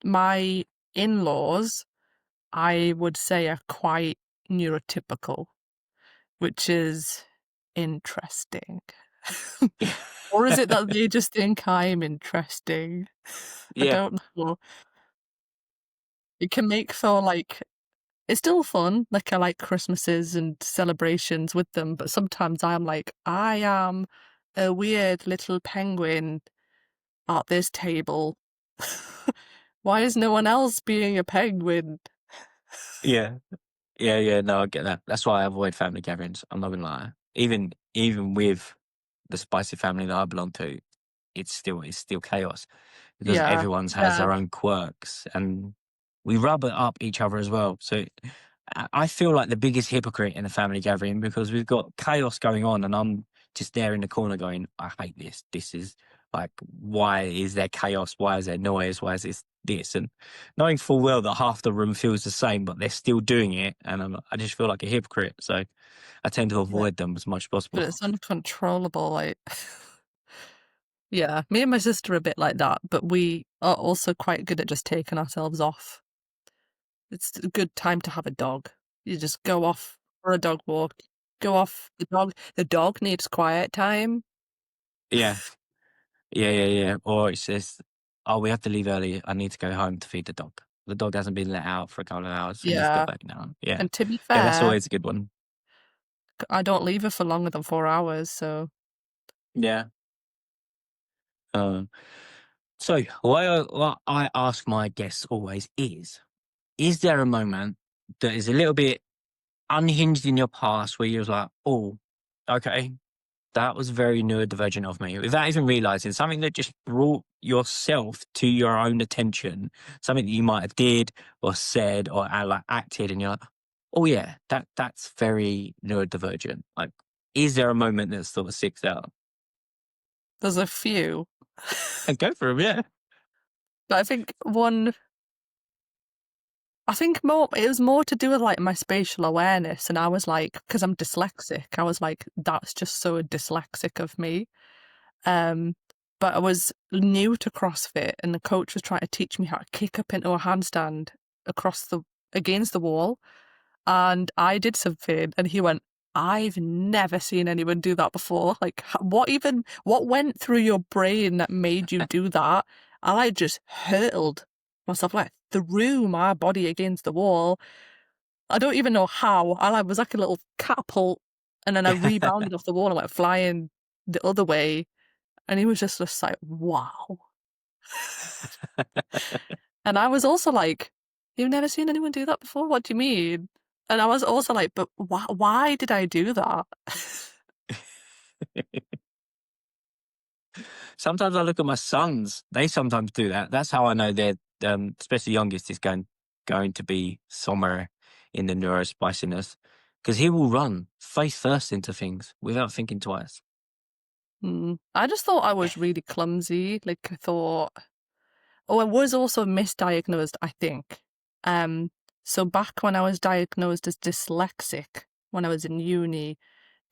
my in-laws, I would say, are quite neurotypical, which is interesting. Or is it that they just think I'm interesting? I Yeah, don't know. It can make for like it's still fun. Like I like Christmases and celebrations with them, but sometimes I'm like, I am a weird little penguin at this table. Why is no one else being a penguin? yeah, yeah. No, I get that. That's why I avoid family gatherings. I'm not gonna lie. Even with the spicy family that I belong to, it's still chaos because Yeah, everyone's has yeah, their own quirks, and we rub it up each other as well. So I feel like the biggest hypocrite in a family gathering because we've got chaos going on, and I'm just there in the corner going, I hate this. This is like, why is there chaos? Why is there noise? Why is this? And knowing full well that half the room feels the same, but they're still doing it, and I just feel like a hypocrite. So I tend to yeah. avoid them as much as But possible. it's uncontrollable. Like, yeah, me and my sister are a bit like that, but we are also quite good at just taking ourselves off. It's a good time to have a dog. You just go off for a dog walk, go off the dog needs quiet time. Yeah. Yeah. Or it says, "Oh, we have to leave early. I need to go home to feed the dog. The dog hasn't been let out for a couple of hours. He needs to go Yeah, back now." Yeah. and to be Yeah, that's fair, always a good one. I don't leave her for longer than 4 hours, so Yeah. Um, so what I ask my guests always is there a moment that is a little bit unhinged in your past where you was like, "Oh, okay, that was very neurodivergent of me," without even realizing something that just brought yourself to your own attention, something that you might have did or said or like acted, and you're like, "Oh yeah, that's very neurodivergent." Like, is there a moment that sort of sticks out? there's a few. And go for 'em, yeah. But I think more it was more to do with, like, my spatial awareness, and I was like, because 'cause I'm dyslexic, I was like, "That's just so dyslexic of me." Um, but I was new to CrossFit, and the coach was trying to teach me how to kick up into a handstand across the against the wall, and I did something, and he went, "I've never seen anyone do that before. Like, what went through your brain that made you do that?" And I just hurtled myself, like, threw my body against the wall. I don't even know how. I was like a little catapult, and then I rebounded off the wall and went flying the other way, and he was just like, "Wow." And I was also like, "You've never seen anyone do that before? What do you mean?" And I was also like, "But why did I do that?" Sometimes I look at my sons, they sometimes do that. That's how I know they're, especially youngest, is going to be somewhere in the neurospiciness because he will run face first into things without thinking twice. I just thought I was really clumsy. Like, I thought I was also misdiagnosed, I think. Um, so back when I was diagnosed as dyslexic, when I was in uni,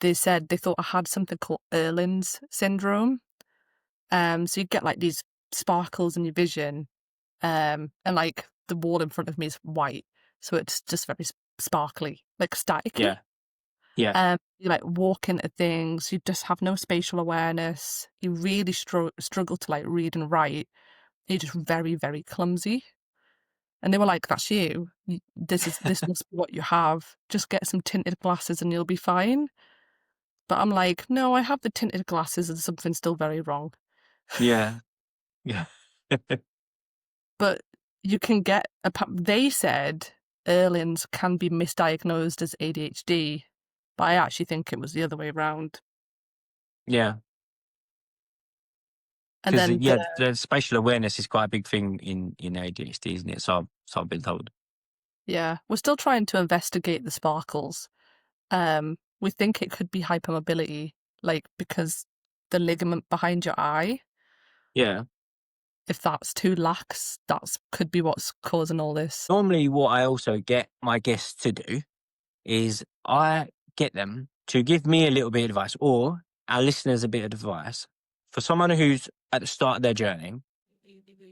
they said they thought I had something called Erlin's syndrome. So you get like these sparkles in your vision, and like the wall in front of me is white, so it's just very sparkly, like staticky. Yeah, yeah. You like walk into things, you just have no spatial awareness. You really struggle to like read and write. You're just very, very clumsy. And they were like, that's you. This must be what you have. Just get some tinted glasses and you'll be fine. But I'm like, no, I have the tinted glasses and something's still very wrong. Yeah. Yeah. But you can get, they said Erling's can be misdiagnosed as ADHD, but I actually think it was the other way around. Yeah. And Because then the spatial awareness is quite a big thing in ADHD, isn't it? So I've been told. we're still trying to investigate the sparkles. We think it could be hypermobility, like because the ligament behind your eye, Yeah. if that's too lax, could be what's causing all this. Normally, what I also get my guests to do is I get them to give me a little bit of advice, or our listeners a bit of advice for someone who's at the start of their journey.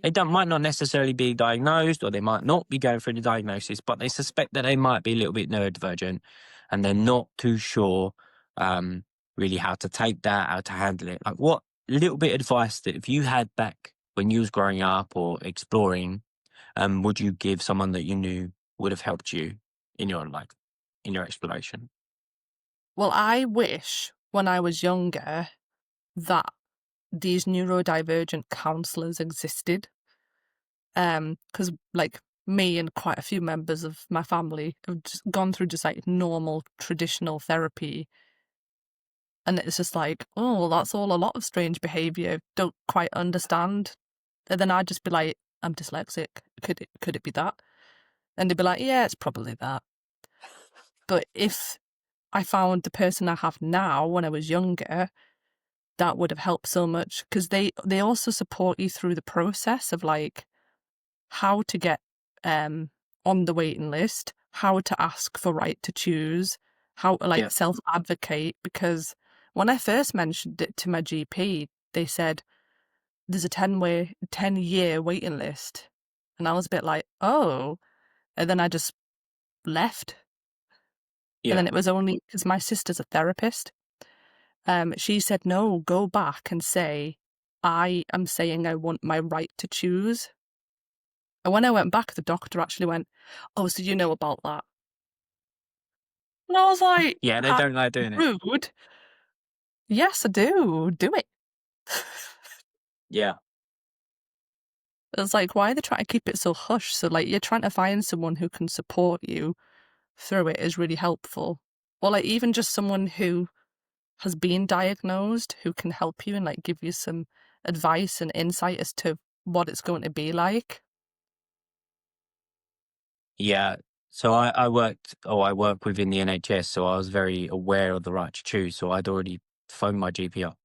They might not necessarily be diagnosed, or they might not be going through the diagnosis, but they suspect that they might be a little bit neurodivergent, and they're not too sure really how to take that, how to handle it. Like, what little bit of advice that if you had back when you was growing up or exploring, would you give someone that you knew would have helped you in your life, in your exploration? Well, I wish when I was younger that these neurodivergent counselors existed. Because like me and quite a few members of my family have just gone through just like normal traditional therapy. And it's just like, oh, well, that's all a lot of strange behaviour. Don't quite understand. And then I'd just be like, I'm dyslexic. Could it be that? And they'd be like, yeah, it's probably that. But if I found the person I have now when I was younger, that would have helped so much, because they also support you through the process of like how to get on the waiting list, how to ask for right to choose, how to like self-advocate. Because when I first mentioned it to my GP, they said there's a 10-year waiting list. And I was a bit like, oh. And then I just left. And then it was only because my sister's a therapist. She said, no, go back and say, I am saying I want my right to choose. And when I went back, the doctor actually went, oh, so you know about that? And I was like, Yeah, they don't like doing it. rude. Yes, I do. Do it. Yeah. It's like, why are they trying to keep it so hush? So like, you're trying to find someone who can support you through it is really helpful. Or like even just someone who has been diagnosed who can help you and like give you some advice and insight as to what it's going to be like. Yeah. So I work within the NHS, so I was very aware of the right to choose. So I'd already phoned my GP up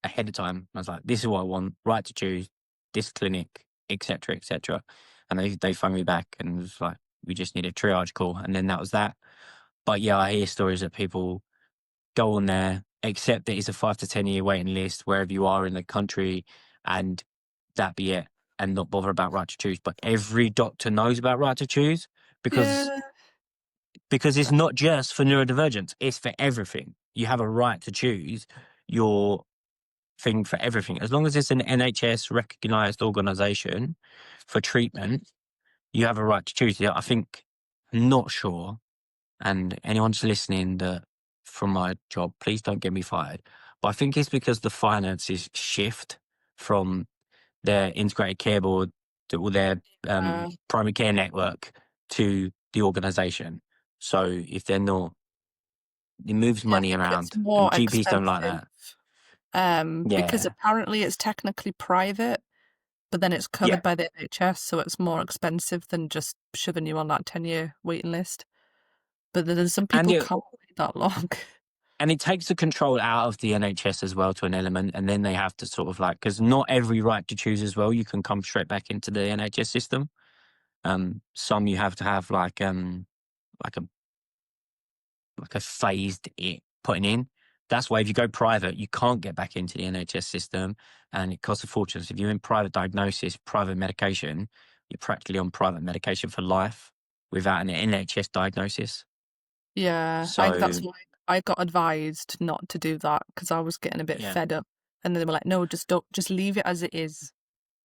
ahead of time. I was like, this is what I want, right to choose, this clinic, etc., etc. And they phoned me back and was like, we just need a triage call. And then that was that. But yeah, I hear stories that people go on there, accept that it's a 5 to 10 year waiting list wherever you are in the country, and that be it, and not bother about right to choose. But every doctor knows about right to choose because it's not just for neurodivergence, it's for everything. You have a right to choose your thing for everything. As long as it's an NHS recognised organisation for treatment, you have a right to choose. Yeah, I think, not sure, and anyone's listening that from my job, please don't get me fired. But I think it's because the finances shift from their integrated care board or their primary care network to the organisation. So if they're not, it moves money It's around, more and GPs don't like expensive. that. Because Yeah, apparently it's technically private, but then it's yeah, covered by the NHS, so it's more expensive than just shoving you on that 10-year waiting list. But there's some and people can't wait that long. it takes the control out of the NHS as well to an element, and then they have to sort of like, because not every right to choose as well, you can come straight back into the NHS system. Some you have to have like a phased it putting in. That's why if you go private, you can't get back into the NHS system, and it costs a fortune. So if you're in private diagnosis, private medication, you're practically on private medication for life without an NHS diagnosis. Yeah, that's So why I got advised not to do that, because I was getting a bit yeah, fed up. And then they were like, no, just leave it as it is.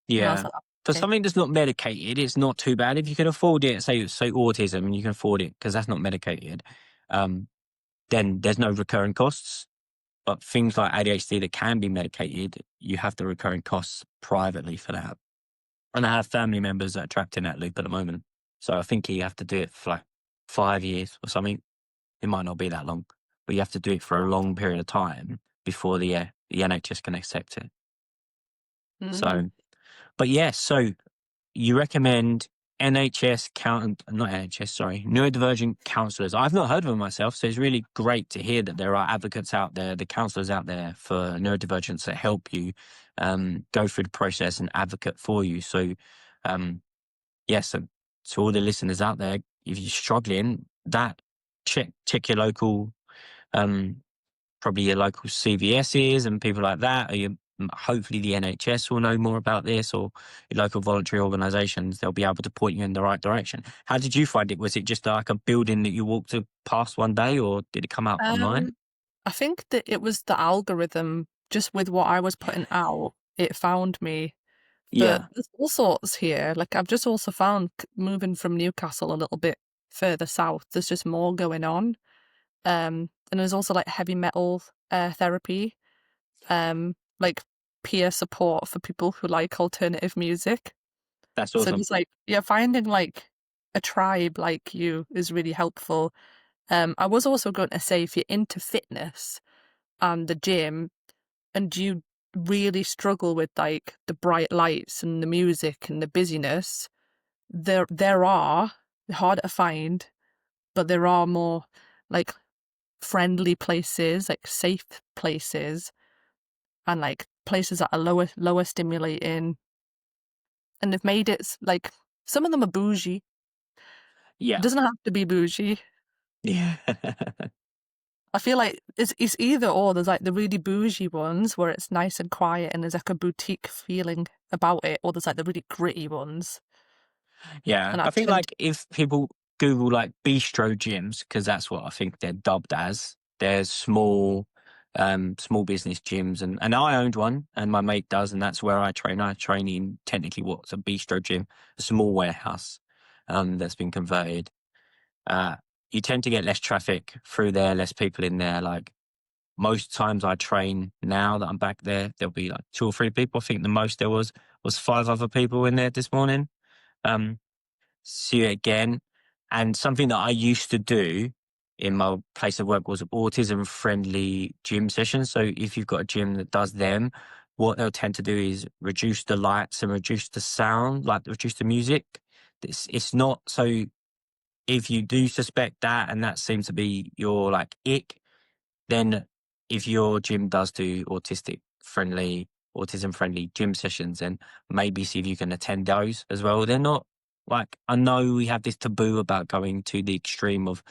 And I was yeah. like, for Okay. something that's not medicated, it's not too bad. If you can afford it, say autism, and you can afford it because that's not medicated, then there's no recurring costs. But things like ADHD that can be medicated, you have the recurring costs privately for that. And I have family members that are trapped in that loop at the moment. So I think you have to do it for like 5 years or something. It might not be that long, but you have to do it for a long period of time before the NHS can accept it. Mm. So, but yeah, so you recommend neurodivergent counsellors. I've not heard of them myself, so it's really great to hear that there are advocates out there, the counsellors out there for neurodivergence that help you go through the process and advocate for you. So, so to all the listeners out there, if you're struggling, check your local, probably your local CVSs and people like that, or hopefully the NHS will know more about this, or your local voluntary organisations. They'll be able to point you in the right direction. How did you find it? Was it just like a building that you walked past one day, or did it come out online? I think that it was the algorithm, just with what I was putting out, it found me. But Yeah, there's all sorts here. Like I've just also found moving from Newcastle a little bit further south, there's just more going on. And there's also like heavy metal therapy, like peer support for people who like alternative music. that's So awesome. just like, yeah, finding like a tribe like you is really helpful. I was also going to say, if you're into fitness and the gym and you really struggle with like the bright lights and the music and the busyness, there are, they're harder to find, but there are more like friendly places, like safe places, and like places that are lower stimulating, and they've made it like some of them are bougie. It Yeah, doesn't have to be bougie. yeah, I feel like it's either or. There's like the really bougie ones where it's nice and quiet and there's like a boutique feeling about it, or there's like the really gritty ones. yeah. And I I think tend like if people Google like bistro gyms, because that's what I think they're dubbed as. They're small business gyms, and I owned one, and my mate does, and that's where I train. I train in technically what's a bistro gym, a small warehouse, that's been converted. Uh, you tend to get less traffic through there, less people in there. Like most times I train now that I'm back there, there'll be like 2 or 3 people. I think the most there was 5 other people in there this morning. Um, See you again. And something that I used to do in my place of work was autism friendly gym sessions. So if you've got a gym that does them, what they'll tend to do is reduce the lights and reduce the sound, like reduce the music. It's not so, if you do suspect that and that seems to be your like ick, then if your gym does do autism friendly gym sessions, then maybe see if you can attend those as well. They're not like, I know we have this taboo about going to the extreme of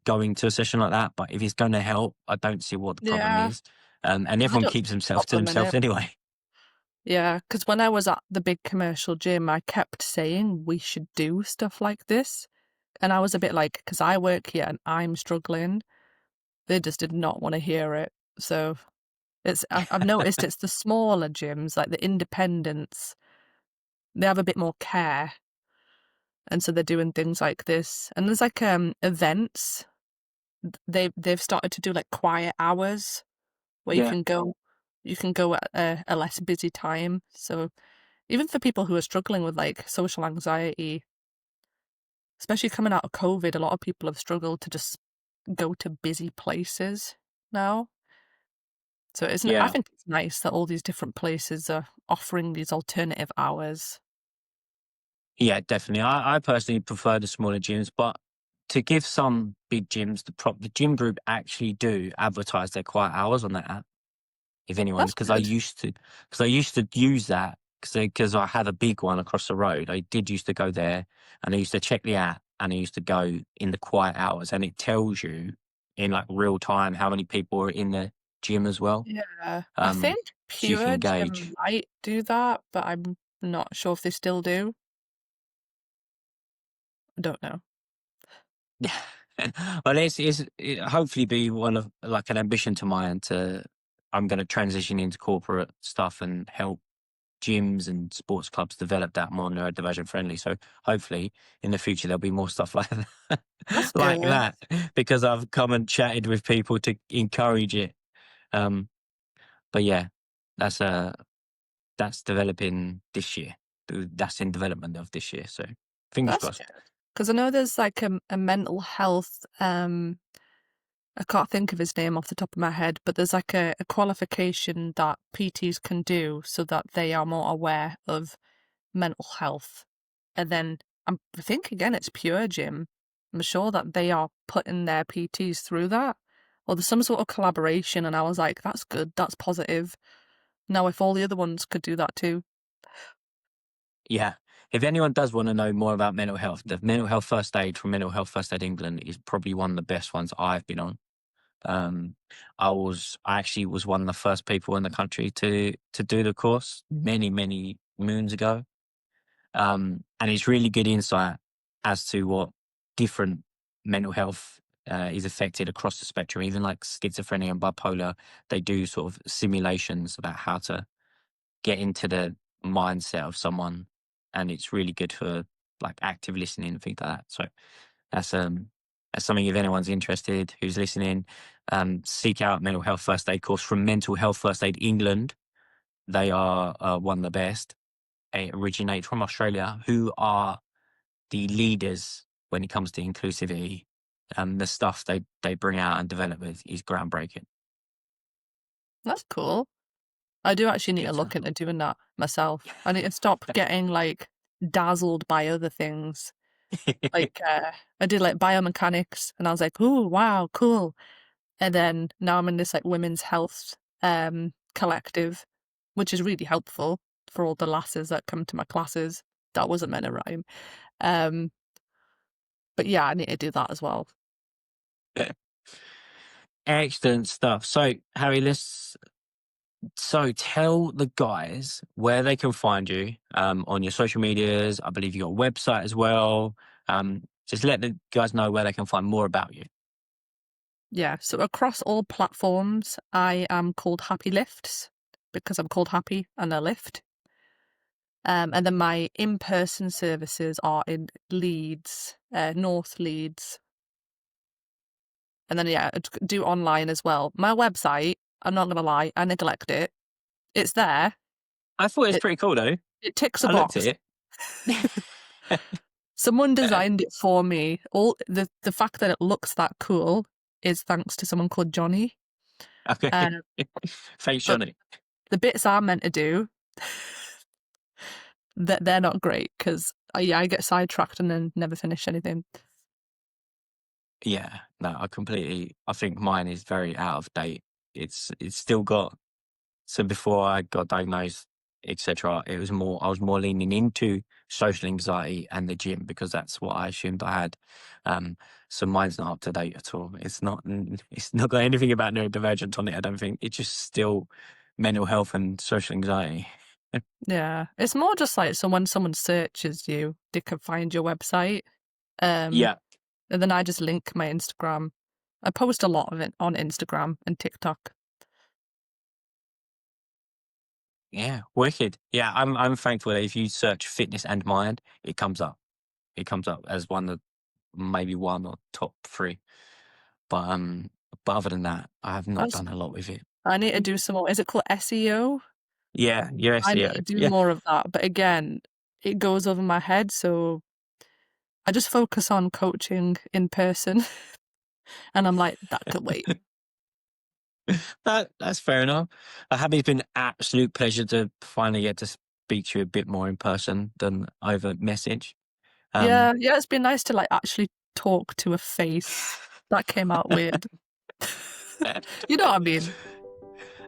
going to a session like that, but if it's going to help, I don't see what the problem yeah, is. And I everyone don't keeps see a themselves to problem in themselves it. anyway. Yeah, because when I was at the big commercial gym, I kept saying we should do stuff like this. And I was a bit like, because I work here and I'm struggling, they just did not want to hear it. So I've noticed it's the smaller gyms, like the independents, they have a bit more care. And so they're doing things like this. And there's like events. They've started to do like quiet hours where Yeah. you can go at a less busy time. So even for people who are struggling with like social anxiety, especially coming out of COVID, a lot of people have struggled to just go to busy places now. So I Yeah. think it's nice that all these different places are offering these alternative hours. Yeah, definitely. I personally prefer the smaller gyms, but to give some big gyms the gym group actually do advertise their quiet hours on that app. If anyone, That's good. because I used to use that because I had a big one across the road. I did used to go there, and I used to check the app, and I used to go in the quiet hours, and it tells you in like real time how many people are in the gym as well. Yeah. I Um, think so you can Pure gauge. Gym might do that, but I'm not sure if they still do. I don't know. Well, it hopefully be one of like an ambition to mine to. I'm going to transition into corporate stuff and help gyms and sports clubs develop that more neurodivergent friendly. So hopefully in the future there'll be more stuff like that, That's like good. that, because I've come and chatted with people to encourage it. But yeah, that's developing this year. That's in development of this year. So fingers That's crossed. good. Because I know there's like a mental health, I can't think of his name off the top of my head, but there's like a qualification that PTs can do so that they are more aware of mental health. And then I think again it's Pure Gym. I'm sure that they are putting their PTs through that. Or there's some sort of collaboration, and I was like, that's good, that's positive. Now if all the other ones could do that too. Yeah. If anyone does want to know more about mental health, the mental health first aid from Mental Health First Aid England is probably one of the best ones I've been on. I actually was one of the first people in the country to do the course many moons ago. And it's really good insight as to what different mental health is affected across the spectrum. Even like schizophrenia and bipolar, they do sort of simulations about how to get into the mindset of someone, and it's really good for like active listening and things like that. So that's something, if anyone's interested who's listening, seek out mental health first aid course from Mental Health First Aid England. They are one of the best. They originate from Australia, who are the leaders when it comes to inclusivity. The stuff they bring out and develop with is groundbreaking. That's cool. I do actually need to Good look stuff. into doing that myself. I need to stop getting like dazzled by other things. Like I did like biomechanics, and I was like, "Ooh, wow, cool!" And then now I'm in this like women's health collective, which is really helpful for all the lasses that come to my classes. That wasn't meant to rhyme. Um, but yeah, I need to do that as well. Excellent stuff. So, Harry, so tell the guys where they can find you on your social medias. I believe you got a website as well. Just let the guys know where they can find more about you. Yeah, so across all platforms, I am called Happy Lifts because I'm called Happy and I lift. And then my in-person services are in Leeds, North Leeds. And then, yeah, I do online as well. My website, I'm not going to lie, I neglect it. It's there. I thought it was It, pretty cool though. it ticks a I looked at box. it. Someone designed it for me. All the fact that it looks that cool is thanks to someone called Johnny. Okay. Thanks, But Johnny. the bits I'm meant to do, that they're not great because I get sidetracked and then never finish anything. Yeah, no, I think mine is very out of date. It's still got, so before I got diagnosed, etc., I was more leaning into social anxiety and the gym because that's what I assumed I had. So mine's not up to date at all. It's not got anything about neurodivergent on it, I don't think. It's just still mental health and social anxiety. Yeah, it's more just like so when someone searches you, they can find your website. Yeah. And then I just link my Instagram. I post a lot of it on Instagram and TikTok. Yeah, wicked. Yeah, I'm thankful that if you search fitness and mind, it comes up. It comes up as one of maybe one or top three. But other than that, I have not done a lot with it. I need to do some more. Is it called SEO? Yeah, your I need SEO. to do Yeah. more of that. But again, it goes over my head. So I just focus on coaching in person. And I'm like, that could wait. That's fair enough. It's been an absolute pleasure to finally get to speak to you a bit more in person than over message. Yeah, it's been nice to like actually talk to a face. That came out weird. You know what I mean?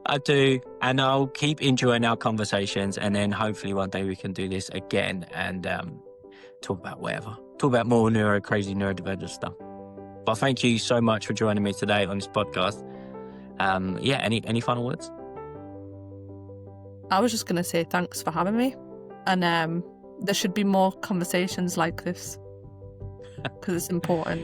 I do, and I'll keep enjoying our conversations, and then hopefully one day we can do this again and talk about whatever. Talk about more crazy neurodivergent stuff. But thank you so much for joining me today on this podcast. Yeah, any final words? I was just going to say thanks for having me. And there should be more conversations like this because it's important.